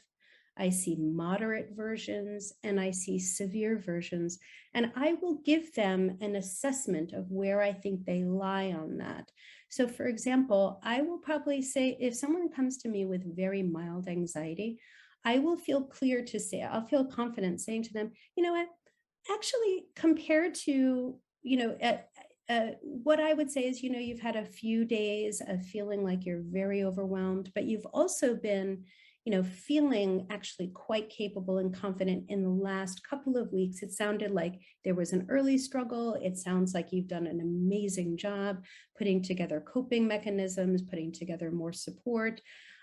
I see moderate versions, and I see severe versions. And I will give them an assessment of where I think they lie on that. So for example, I will probably say, if someone comes to me with very mild anxiety, I will feel clear to say, I'll feel confident saying to them, you know what, actually compared to, what I would say is, you've had a few days of feeling like you're very overwhelmed, but you've also been, feeling actually quite capable and confident in the last couple of weeks. It sounded like there was an early struggle. It sounds like you've done an amazing job putting together coping mechanisms, putting together more support.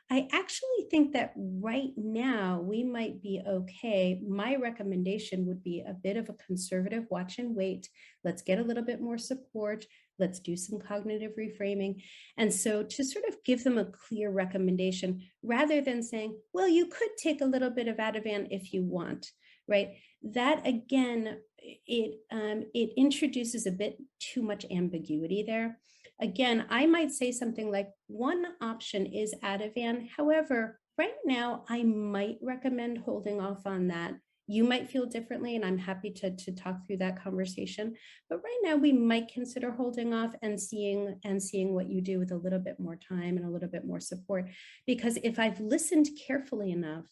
I actually think that right now we might be okay. My recommendation would be a bit of a conservative watch and wait. Let's get a little bit more support. Let's do some cognitive reframing. And so to sort of give them a clear recommendation, rather than saying, well, you could take a little bit of Ativan if you want, right? That again, it introduces a bit too much ambiguity there. Again, I might say something like, one option is Ativan. However, right now, I might recommend holding off on that. You might feel differently, and I'm happy to talk through that conversation. But right now, we might consider holding off and seeing what you do with a little bit more time and a little bit more support. Because if I've listened carefully enough,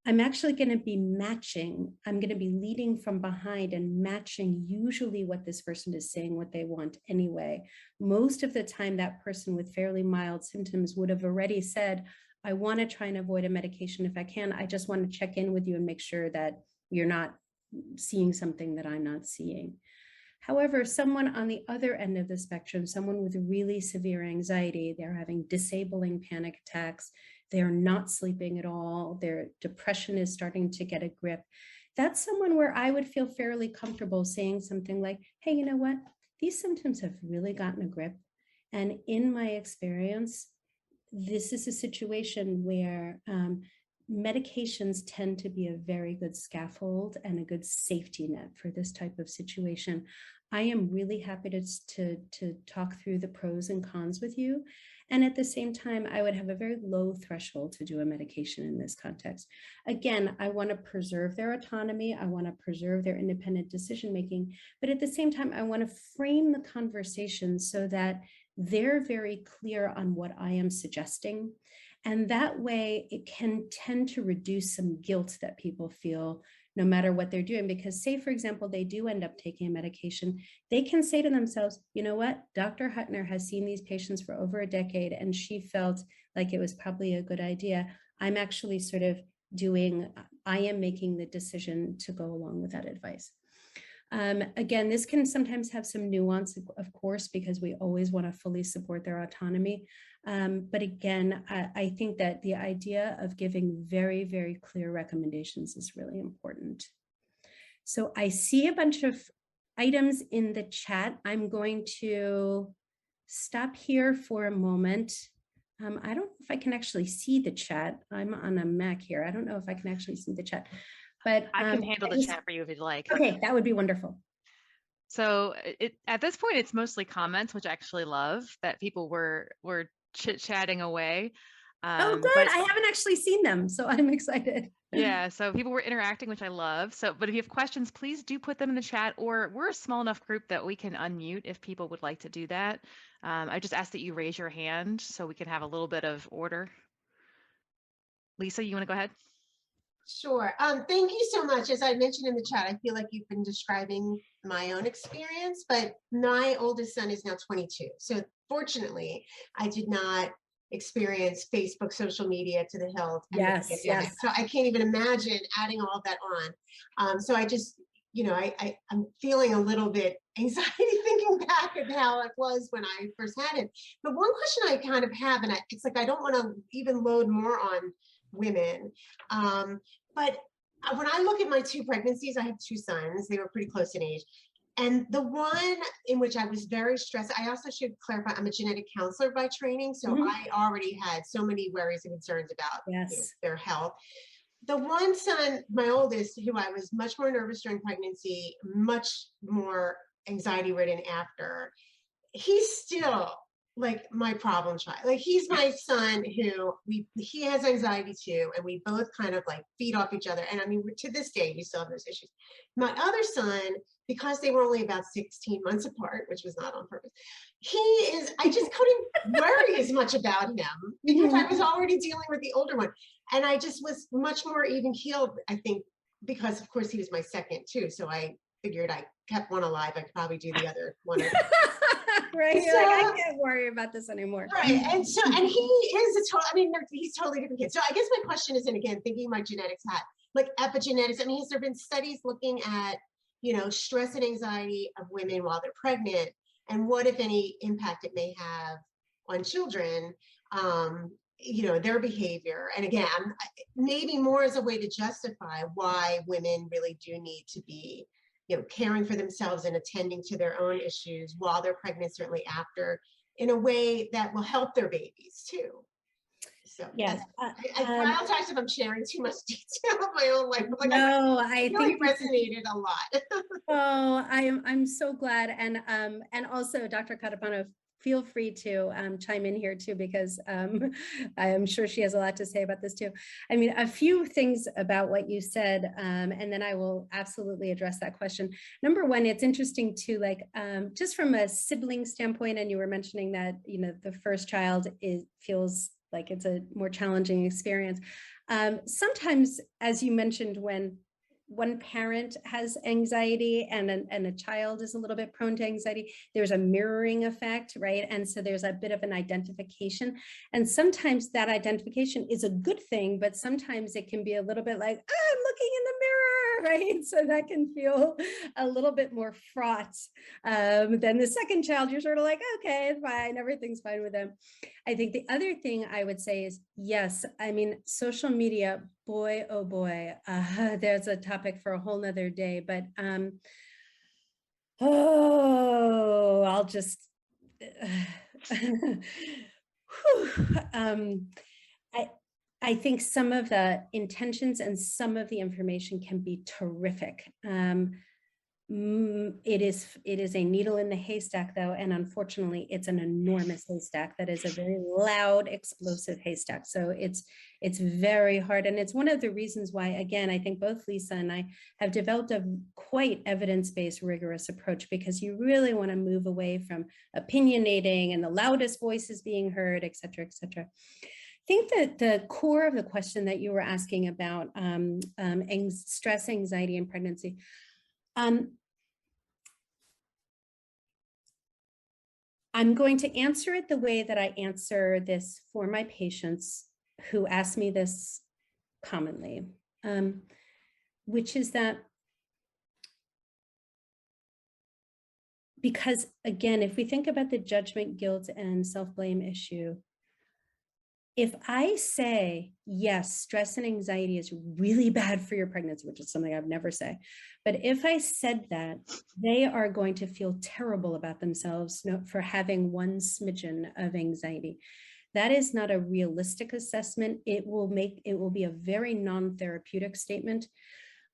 I'm actually going to be matching. I'm going to be leading from behind and matching usually what this person is saying, what they want anyway. Most of the time, that person with fairly mild symptoms would have already said, I want to try and avoid a medication if I can. I just want to check in with you and make sure that you're not seeing something that I'm not seeing. However, someone on the other end of the spectrum, someone with really severe anxiety, they're having disabling panic attacks, they're not sleeping at all, their depression is starting to get a grip. That's someone where I would feel fairly comfortable saying something like, hey, you know what? These symptoms have really gotten a grip. And in my experience, this is a situation where medications tend to be a very good scaffold and a good safety net for this type of situation. I am really happy to talk through the pros and cons with you. And at the same time, I would have a very low threshold to do a medication in this context. Again, I want to preserve their autonomy. I want to preserve their independent decision-making. But at the same time, I want to frame the conversation so that they're very clear on what I am suggesting. And that way it can tend to reduce some guilt that people feel no matter what they're doing. Because say, for example, they do end up taking a medication, they can say to themselves, you know what, Dr. Hutner has seen these patients for over a decade and she felt like it was probably a good idea. I'm actually I am making the decision to go along with that advice. Again, this can sometimes have some nuance, of course, because we always want to fully support their autonomy. But again, I think that the idea of giving very, very clear recommendations is really important. So I see a bunch of items in the chat. I'm going to stop here for a moment. I don't know if I can actually see the chat. I'm on a Mac here. I don't know if I can actually see the chat. But I can handle the chat for you if you'd like. Okay, that would be wonderful. So at this point, it's mostly comments, which I actually love, that people were chit-chatting away. Oh, good. But I haven't actually seen them, so I'm excited. Yeah, so people were interacting, which I love. So, but if you have questions, please do put them in the chat, or we're a small enough group that we can unmute if people would like to do that. I just ask that you raise your hand so we can have a little bit of order. Lisa, you want to go ahead? Sure. Thank you so much. As I mentioned in the chat, I feel like you've been describing my own experience, but my oldest son is now 22. So fortunately, I did not experience Facebook, social media to the hilt. Yes, yes. So I can't even imagine adding all of that on. So I just, I'm feeling a little bit anxiety thinking back at how it was when I first had it. But one question I kind of have, and it's like, I don't want to even load more on women. But when I look at my two pregnancies, I have two sons, they were pretty close in age. And the one in which I was very stressed, I also should clarify, I'm a genetic counselor by training. So I already had so many worries and concerns about their health. The one son, my oldest, who I was much more nervous during pregnancy, much more anxiety ridden after, he's still like my problem child. Like he's my son who he has anxiety too, and we both kind of like feed off each other. And I mean, to this day, we still have those issues. My other son, because they were only about 16 months apart, which was not on purpose, I just couldn't worry as much about him because I was already dealing with the older one. And I just was much more even keeled, I think, because of course he was my second too. So I figured I kept one alive, I could probably do the other one. Right, so, like, I can't worry about this anymore. Right, and he is he's totally different kid. So I guess my question is, and again, thinking my genetics hat, like epigenetics, I mean, has there been studies looking at, stress and anxiety of women while they're pregnant, and what, if any, impact it may have on children, their behavior? And again, maybe more as a way to justify why women really do need to be caring for themselves and attending to their own issues while they're pregnant, certainly after, in a way that will help their babies too. So yes, I apologize if I'm sharing too much detail of my own life, but like no, I really resonated a lot. Oh, I'm so glad, and also Dr. Catapano, feel free to chime in here too, because I am sure she has a lot to say about this too. I mean, a few things about what you said, and then I will absolutely address that question. Number one, it's interesting to just from a sibling standpoint, and you were mentioning that, the first child feels like it's a more challenging experience. Sometimes, as you mentioned, when one parent has anxiety and a child is a little bit prone to anxiety, there's a mirroring effect, right? And so there's a bit of an identification. And sometimes that identification is a good thing, but sometimes it can be a little bit like, I'm looking in the mirror, right? So that can feel a little bit more fraught than the second child. You're sort of like, okay, it's fine, everything's fine with them. I think the other thing I would say is, yes, I mean, social media, boy, oh boy, there's a topic for a whole nother day, but I'll just, I think some of the intentions and some of the information can be terrific. It is a needle in the haystack, though, and unfortunately, it's an enormous haystack that is a very loud, explosive haystack. So it's very hard, and it's one of the reasons why, again, I think both Lisa and I have developed a quite evidence-based, rigorous approach, because you really want to move away from opinionating and the loudest voices being heard, et cetera, et cetera. I think that the core of the question that you were asking about stress, anxiety, and pregnancy. I'm going to answer it the way that I answer this for my patients who ask me this commonly, which is that, because again, if we think about the judgment, guilt, and self-blame issue, if I say, yes, stress and anxiety is really bad for your pregnancy, which is something I've never said, but if I said that, they are going to feel terrible about themselves for having one smidgen of anxiety. That is not a realistic assessment. It will be a very non-therapeutic statement.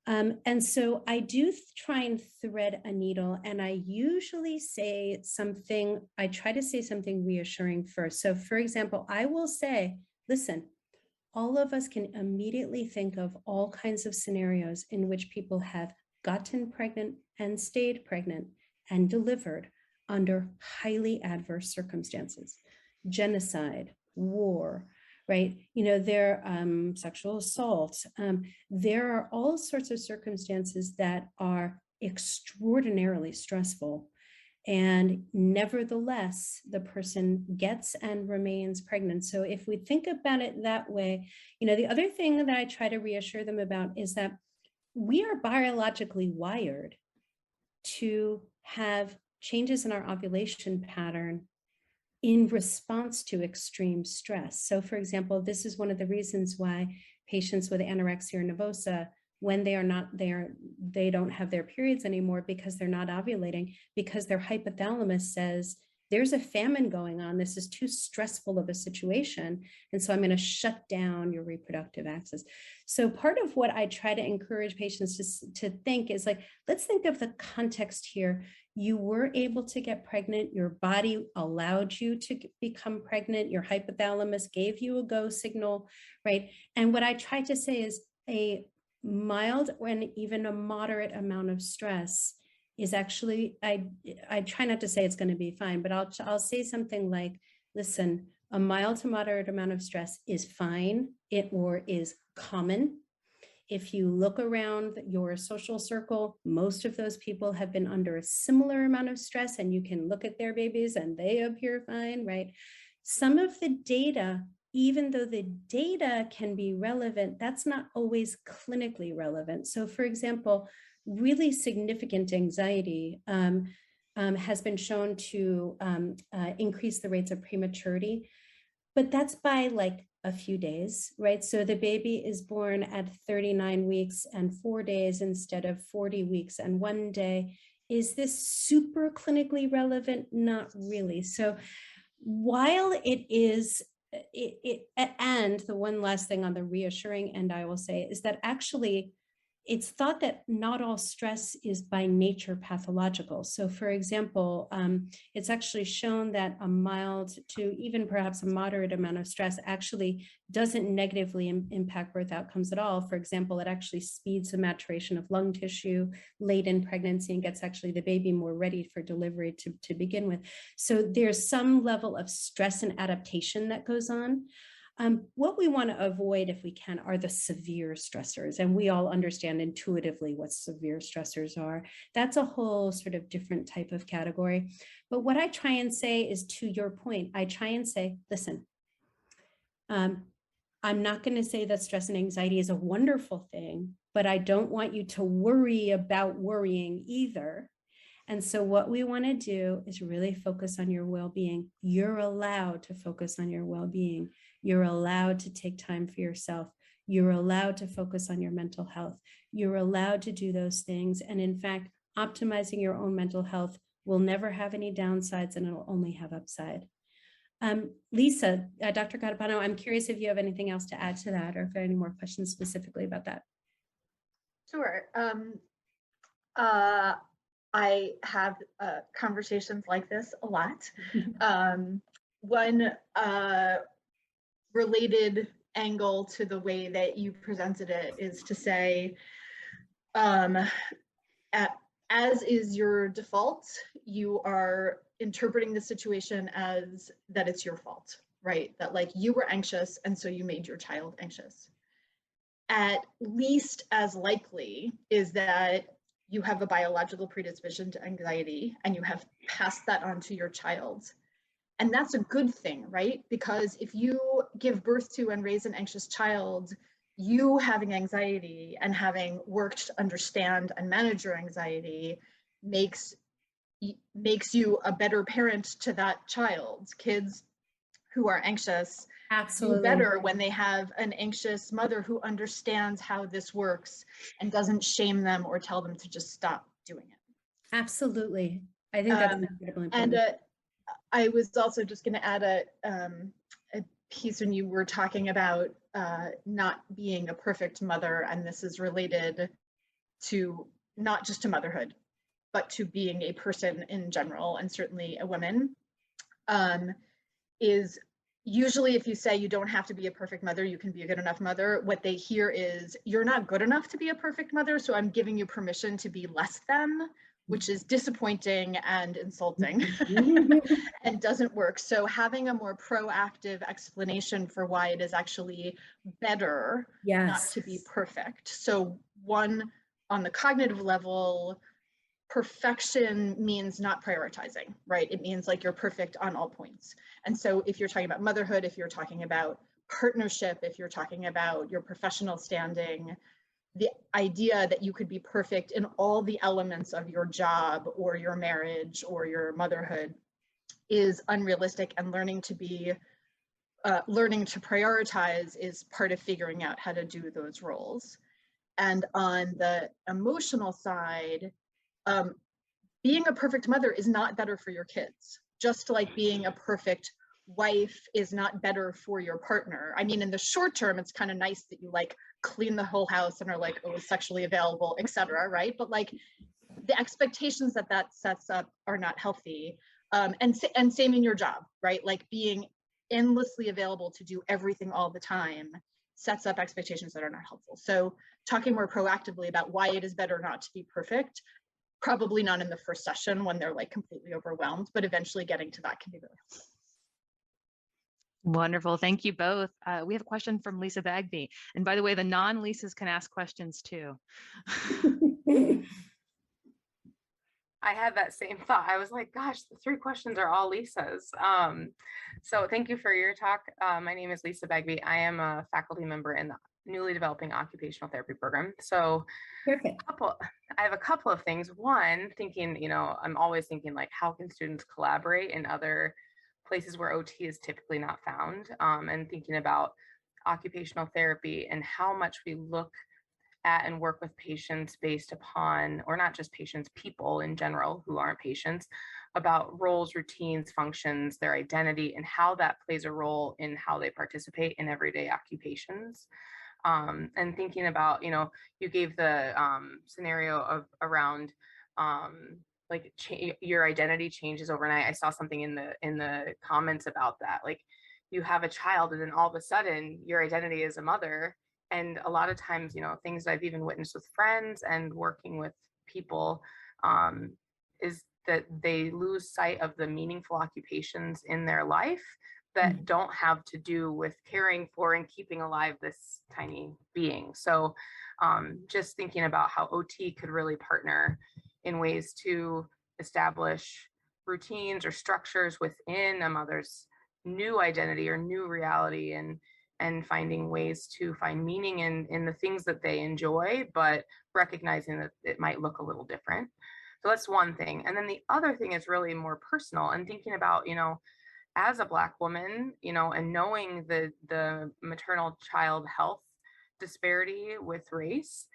And so I do try and thread a needle, and I usually I try to say something reassuring first. So for example, I will say, listen, all of us can immediately think of all kinds of scenarios in which people have gotten pregnant and stayed pregnant and delivered under highly adverse circumstances, genocide, war, right? There sexual assault. There are all sorts of circumstances that are extraordinarily stressful. And nevertheless, the person gets and remains pregnant. So if we think about it that way, the other thing that I try to reassure them about is that we are biologically wired to have changes in our ovulation pattern in response to extreme stress. So for example, this is one of the reasons why patients with anorexia nervosa, when they don't have their periods anymore because they're not ovulating, because their hypothalamus says, there's a famine going on. This is too stressful of a situation. And so I'm going to shut down your reproductive axis. So part of what I try to encourage patients to think is like, let's think of the context here. You were able to get pregnant. Your body allowed you to become pregnant. Your hypothalamus gave you a go signal, right? And what I try to say is a mild and even a moderate amount of stress is actually, I try not to say it's going to be fine, but I'll say something like, listen, a mild to moderate amount of stress is fine, or is common. If you look around your social circle, most of those people have been under a similar amount of stress, and you can look at their babies and they appear fine, right? Some of the data, even though the data can be relevant, that's not always clinically relevant. So for example, really significant anxiety has been shown to increase the rates of prematurity, but that's by like a few days, right? So the baby is born at 39 weeks and 4 days instead of 40 weeks and 1 day. Is this super clinically relevant? Not really. So while it is, and the one last thing on the reassuring end I will say is that actually it's thought that not all stress is by nature pathological. So for example, it's actually shown that a mild to even perhaps a moderate amount of stress actually doesn't negatively impact birth outcomes at all. For example, it actually speeds the maturation of lung tissue late in pregnancy and gets actually the baby more ready for delivery to begin with. So there's some level of stress and adaptation that goes on. What we want to avoid, if we can, are the severe stressors. And we all understand intuitively what severe stressors are. That's a whole sort of different type of category. But what I try and say is, to your point, I try and say, listen, I'm not going to say that stress and anxiety is a wonderful thing. but I don't want you to worry about worrying either. And so what we want to do is really focus on your well-being. You're allowed to focus on your well-being. You're allowed to take time for yourself. You're allowed to focus on your mental health. You're allowed to do those things. And in fact, optimizing your own mental health will never have any downsides, and it'll only have upside. Lisa, Dr. Catapano, I'm curious if you have anything else to add to that, or if there are any more questions specifically about that. Sure. I have conversations like this a lot. One related angle to the way that you presented it is to say, as is your default, you are interpreting the situation as that it's your fault, right? That like you were anxious and so you made your child anxious. At least as likely is that you have a biological predisposition to anxiety and you have passed that on to your child. And that's a good thing, right? Because if you give birth to and raise an anxious child, you having anxiety and having worked to understand and manage your anxiety makes you a better parent to that child. Kids who are anxious do better when they have an anxious mother who understands how this works and doesn't shame them or tell them to just stop doing it. Absolutely. I think that's incredibly important. And I was also just going to add a piece when you were talking about not being a perfect mother, and this is related to not just to motherhood, but to being a person in general, and certainly a woman, is usually if you say you don't have to be a perfect mother, you can be a good enough mother, what they hear is you're not good enough to be a perfect mother, so I'm giving you permission to be less than, which is disappointing and insulting and doesn't work. So having a more proactive explanation for why it is actually better not to be perfect. So one, on the cognitive level, perfection means not prioritizing, right? It means like you're perfect on all points. And so if you're talking about motherhood, if you're talking about partnership, if you're talking about your professional standing, the idea that you could be perfect in all the elements of your job or your marriage or your motherhood is unrealistic, and learning to prioritize is part of figuring out how to do those roles. And on the emotional side, being a perfect mother is not better for your kids, just like being a perfect wife is not better for your partner. I mean, in the short term, it's kind of nice that you like clean the whole house and are like, oh, sexually available, etc., right? But like the expectations that sets up are not healthy. And same in your job, right? Like being endlessly available to do everything all the time sets up expectations that are not helpful. So talking more proactively about why it is better not to be perfect, probably not in the first session when they're like completely overwhelmed, but eventually getting to that can be really helpful. Wonderful. Thank you both. We have a question from Lisa Bagby. And by the way, the non-Lisas can ask questions too. I had that same thought. I was like, gosh, the 3 questions are all Lisa's. So thank you for your talk. My name is Lisa Bagby. I am a faculty member in the newly developing occupational therapy program. So Perfect. I have a couple of things. One, thinking, I'm always thinking like, how can students collaborate in other places where OT is typically not found, and thinking about occupational therapy and how much we look at and work with patients based upon, or not just patients, people in general who aren't patients, about roles, routines, functions, their identity, and how that plays a role in how they participate in everyday occupations. And thinking about, you gave the scenario of around like your identity changes overnight. I saw something in the comments about that. Like you have a child and then all of a sudden your identity is a mother. And a lot of times, things that I've even witnessed with friends and working with people is that they lose sight of the meaningful occupations in their life that don't have to do with caring for and keeping alive this tiny being. So just thinking about how OT could really partner in ways to establish routines or structures within a mother's new identity or new reality, and and finding ways to find meaning in the things that they enjoy, but recognizing that it might look a little different. So that's one thing. And then the other thing is really more personal and thinking about, as a Black woman, and knowing the maternal child health disparity with race,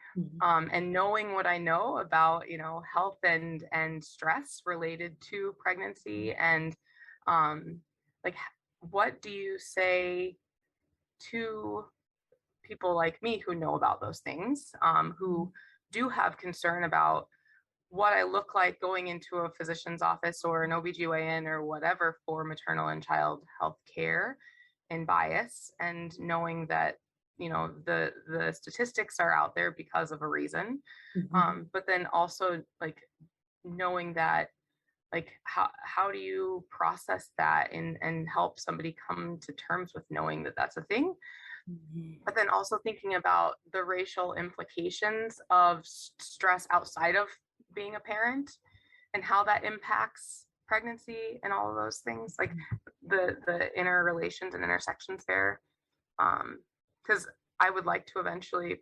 and knowing what I know about, health and stress related to pregnancy, and like, what do you say to people like me who know about those things, who do have concern about what I look like going into a physician's office or an OBGYN or whatever for maternal and child health care, and bias, and knowing that, the statistics are out there because of a reason. But then also like knowing that, like, how do you process that and help somebody come to terms with knowing that that's a thing? But then also thinking about the racial implications of stress outside of being a parent and how that impacts pregnancy and all of those things, like the interrelations and intersections there. Because I would like to eventually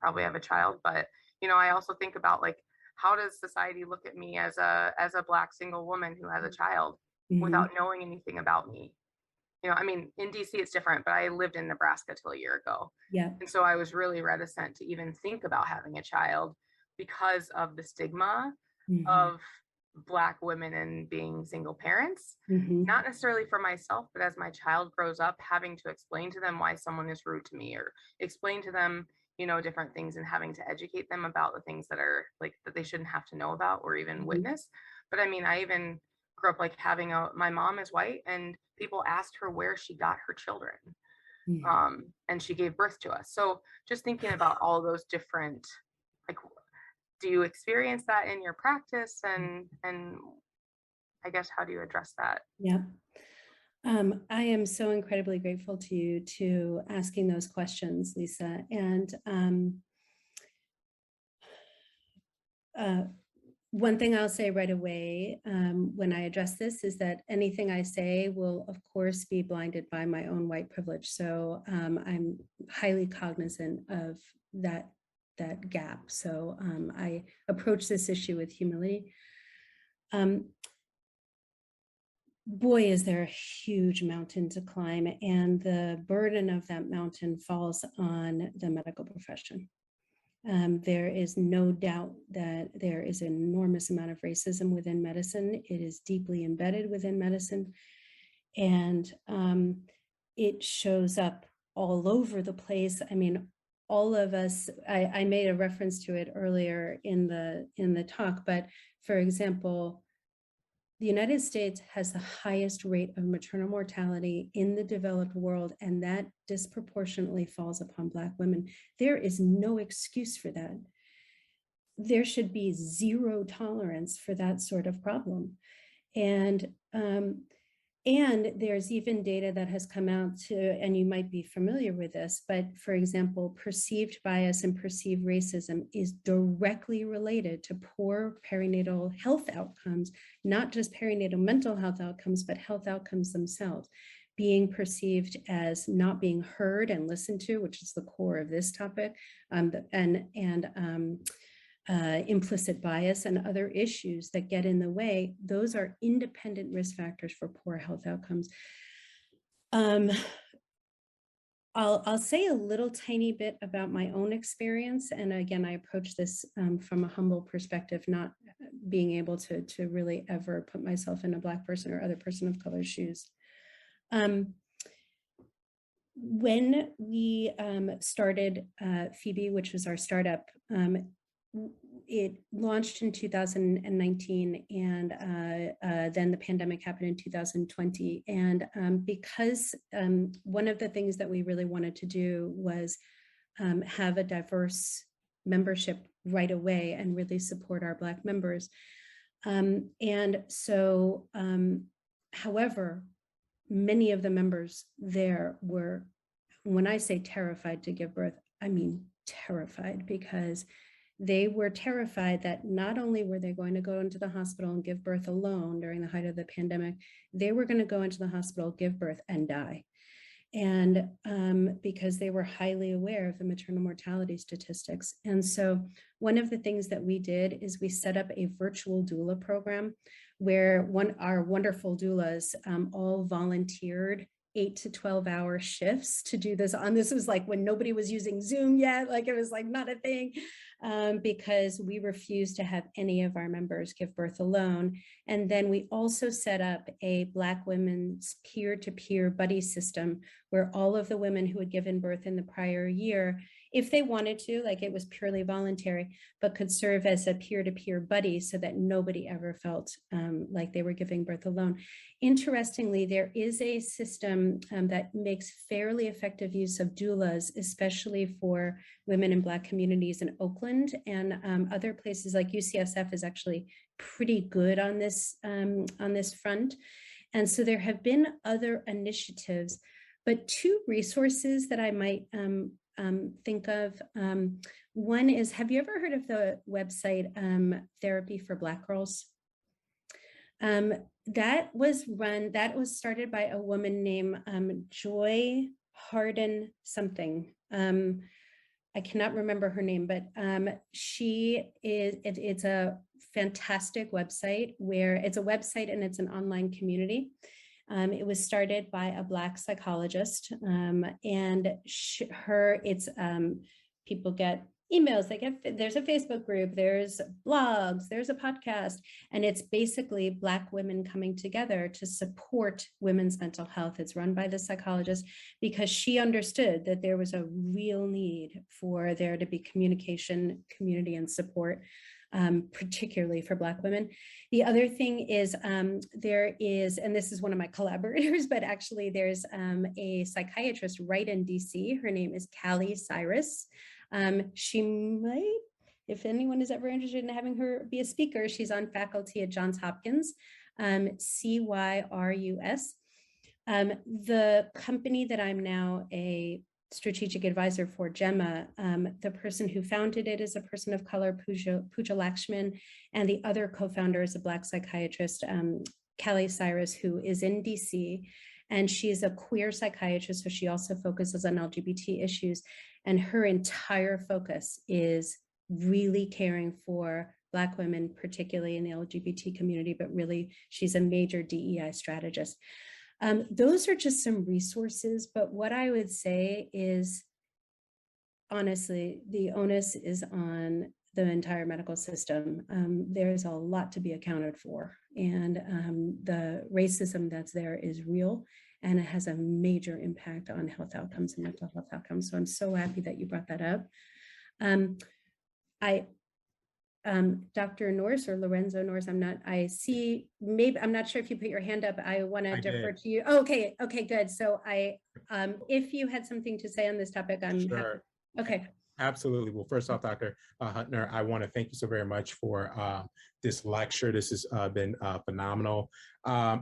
probably have a child, but I also think about, like, how does society look at me as a Black single woman who has a child without knowing anything about me? I mean, in DC it's different, but I lived in Nebraska till a year ago. Yeah. And so I was really reticent to even think about having a child because of the stigma of Black women and being single parents, not necessarily for myself, but as my child grows up, having to explain to them why someone is rude to me, or explain to them, different things, and having to educate them about the things that are like that they shouldn't have to know about or even witness. But I mean, I even grew up like having my mom is white, and people asked her where she got her children. And she gave birth to us. So just thinking about all those different, like, do you experience that in your practice, and I guess how do you address that? Yeah. I am so incredibly grateful to you to asking those questions, Lisa. And one thing I'll say right away when I address this is that anything I say will, of course, be blinded by my own white privilege. So I'm highly cognizant of that gap. So I approach this issue with humility. Boy, is there a huge mountain to climb, and the burden of that mountain falls on the medical profession. There is no doubt that there is an enormous amount of racism within medicine. It is deeply embedded within medicine, and it shows up all over the place. I mean, all of us, I made a reference to it earlier in the talk, but for example, the United States has the highest rate of maternal mortality in the developed world, and that disproportionately falls upon Black women. There is no excuse for that. There should be zero tolerance for that sort of problem. And there's even data that has come out and you might be familiar with this, but for example, perceived bias and perceived racism is directly related to poor perinatal health outcomes, not just perinatal mental health outcomes, but health outcomes themselves. Being perceived as not being heard and listened to, which is the core of this topic, implicit bias and other issues that get in the way, those are independent risk factors for poor health outcomes. I'll say a little tiny bit about my own experience. And again, I approach this from a humble perspective, not being able to really ever put myself in a Black person or other person of color's shoes. When we started Phoebe, which was our startup, it launched in 2019, and then the pandemic happened in 2020. And because one of the things that we really wanted to do was have a diverse membership right away and really support our Black members. And so, however, many of the members there were, when I say terrified to give birth, I mean terrified, because they were terrified that not only were they going to go into the hospital and give birth alone during the height of the pandemic, they were going to go into the hospital, give birth, and die. and because they were highly aware of the maternal mortality statistics. And so one of the things that we did is we set up a virtual doula program where our wonderful doulas all volunteered 8 to 12-hour shifts to do this. This was like when nobody was using Zoom yet, like it was like not a thing, because we refused to have any of our members give birth alone. And then we also set up a Black women's peer-to-peer buddy system where all of the women who had given birth in the prior year, if they wanted to, like it was purely voluntary, but could serve as a peer-to-peer buddy so that nobody ever felt like they were giving birth alone. Interestingly, there is a system that makes fairly effective use of doulas, especially for women in Black communities in Oakland, and other places like UCSF is actually pretty good on this front. And so there have been other initiatives, but two resources that I might think of. One is, have you ever heard of the website Therapy for Black Girls? That was started by a woman named Joy Harden something. I cannot remember her name, but it's a fantastic website where it's a website and it's an online community. It was started by a Black psychologist, and people get emails, there's a Facebook group, there's blogs, there's a podcast, and it's basically Black women coming together to support women's mental health. It's run by the psychologist because she understood that there was a real need for there to be communication, community, and support, particularly for Black women. The other thing is there is, and this is one of my collaborators, but actually there's a psychiatrist right in DC. Her name is Callie Cyrus. She might, if anyone is ever interested in having her be a speaker, she's on faculty at Johns Hopkins, CYRUS. The company that I'm now a strategic advisor for, Gemma, the person who founded it is a person of color, Pooja Lakshman, and the other co-founder is a Black psychiatrist, Callie Cyrus, who is in DC. And she's a queer psychiatrist, so she also focuses on LGBT issues. And her entire focus is really caring for Black women, particularly in the LGBT community, but really she's a major DEI strategist. Those are just some resources, but what I would say is, honestly, the onus is on the entire medical system. There's a lot to be accounted for, and the racism that's there is real, and it has a major impact on health outcomes and mental health outcomes. So I'm so happy that you brought that up. Dr. Norse or Lorenzo Norse, I'm not sure if you put your hand up. I want to defer to you. Oh, okay, good. So if you had something to say on this topic, I'm sure. happy. Okay. Absolutely. Well, first off, Dr. Hutner, I want to thank you so very much for this lecture. This has been phenomenal. A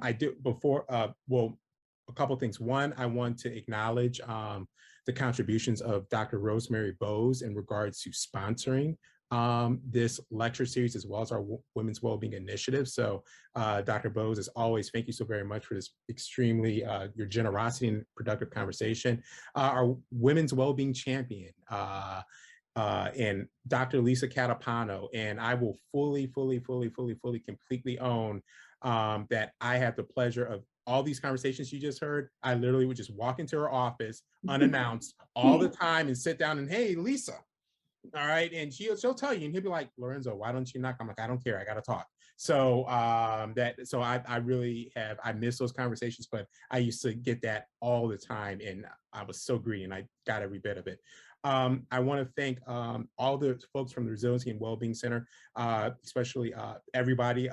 couple of things. One, I want to acknowledge the contributions of Dr. Rosemary Bowes in regards to sponsoring this lecture series, as well as our Women's Wellbeing Initiative. So Dr. Bowes, as always, thank you so very much for this extremely, your generosity and productive conversation. Our Women's Wellbeing Champion, and Dr. Lisa Catapano, and I will fully, completely own that I have the pleasure of all these conversations you just heard. I literally would just walk into her office unannounced all the time and sit down and, hey, Lisa, all right, and she'll tell you, and he'll be like, Lorenzo, why don't you knock? I'm like, I don't care, I gotta talk. So I really have, I miss those conversations, but I used to get that all the time, and I was so greedy, and I got every bit of it. I want to thank all the folks from the Resiliency and Wellbeing Center, especially everybody,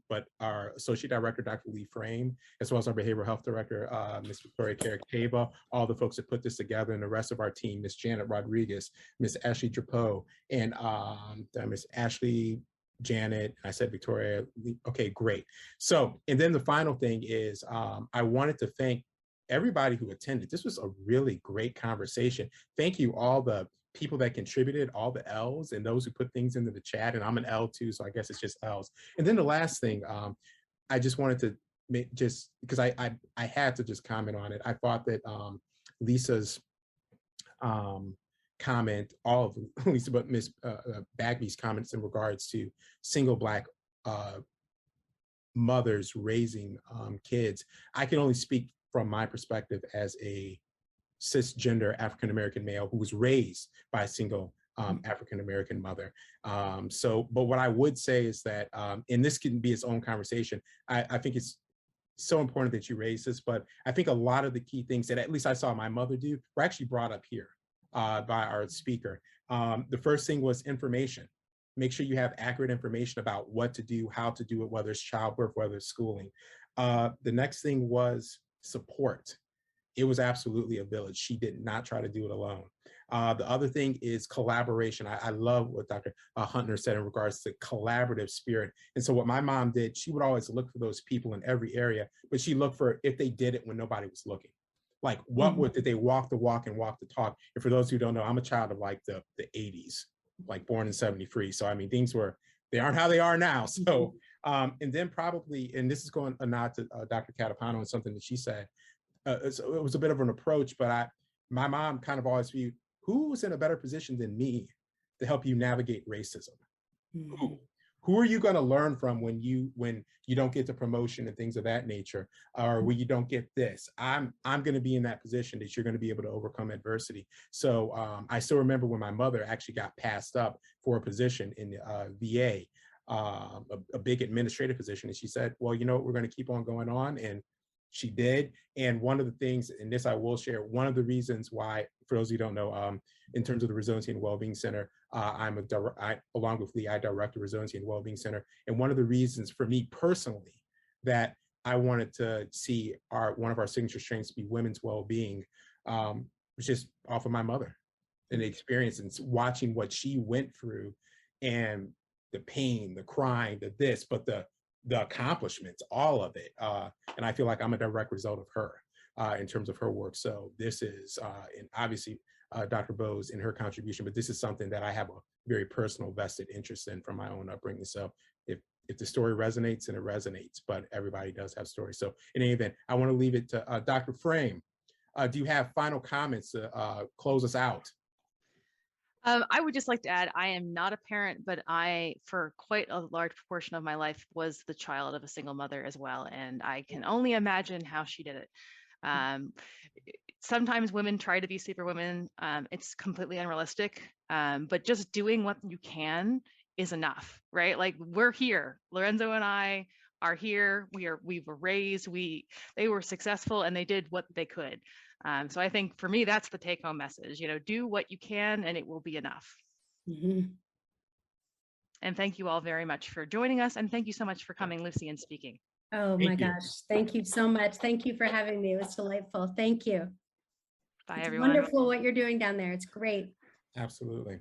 but our Associate Director, Dr. Lee Frame, as well as our Behavioral Health Director, Ms. Victoria Carrick-Taba, all the folks that put this together, and the rest of our team, Ms. Janet Rodriguez, Ms. Ashley Drapeau, and Ms. Ashley, Janet, and I said Victoria. Okay, great. So, and then the final thing is, I wanted to thank everybody who attended. This was a really great conversation. Thank you, all the people that contributed, all the L's, and those who put things into the chat. And I'm an L too, so I guess it's just L's. And then the last thing, I just wanted to make, just because I had to just comment on it. I thought that Lisa's comment, all of Lisa, but Ms. Bagby's comments in regards to single Black mothers raising kids. I can only speak from my perspective as a cisgender African-American male who was raised by a single African-American mother. But what I would say is that, and this can be its own conversation, I think it's so important that you raise this, but I think a lot of the key things that at least I saw my mother do were actually brought up here by our speaker. The first thing was information. Make sure you have accurate information about what to do, how to do it, whether it's childbirth, whether it's schooling. The next thing was support. It was absolutely a village. She did not try to do it alone. The other thing is collaboration. I love what Dr. Hutner said in regards to collaborative spirit. And so what my mom did, she would always look for those people in every area, but she looked for if they did it when nobody was looking. Like did they walk the walk and walk the talk? And for those who don't know, I'm a child of like the 80s, like born in 73. So I mean, they aren't how they are now. So, and then probably, and this is going a nod to Dr. Catapano and something that she said, it was a bit of an approach, but my mom kind of always viewed who was in a better position than me to help you navigate racism. Who are you going to learn from when you don't get the promotion and things of that nature, or when you don't get this? I'm going to be in that position that you're going to be able to overcome adversity. So I still remember when my mother actually got passed up for a position in the VA, a big administrative position, and she said, well, you know what, we're going to keep on going on. And she did. And one of the things, and this I will share, one of the reasons why, for those who don't know, in terms of the Resiliency and Wellbeing Center, along with Lee, I direct the Resiliency and Wellbeing Center. And one of the reasons for me personally that I wanted to see one of our signature strengths be women's well-being was just off of my mother and the experience and watching what she went through and the pain, the crying, the this, but the accomplishments, all of it. And I feel like I'm a direct result of her in terms of her work. So this is, and obviously Dr. Bowes in her contribution, but this is something that I have a very personal vested interest in from my own upbringing. So if the story resonates, then it resonates, but everybody does have stories. So in any event, I want to leave it to Dr. Frame. Do you have final comments to close us out? I would just like to add, I am not a parent, but I, for quite a large proportion of my life, was the child of a single mother as well. And I can only imagine how she did it. Sometimes women try to be superwomen. It's completely unrealistic, but just doing what you can is enough, right? Like, we're here. Lorenzo and I are here. We were raised, they were successful, and they did what they could. So I think for me, that's the take home message, do what you can and it will be enough. And thank you all very much for joining us. And thank you so much for coming, Lucy, and speaking. Oh my gosh. Thank you so much. Thank you for having me. It was delightful. Thank you. Bye, it's everyone. Wonderful what you're doing down there. It's great. Absolutely.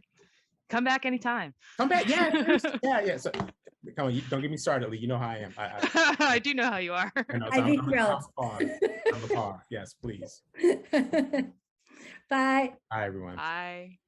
Come back anytime. Come back. Yeah. Yeah. So, come on, don't get me started, Lee. You know how I am. I do know how you are. I'd be thrilled. I'm a par. Yes, please. Bye. Bye, everyone. Bye.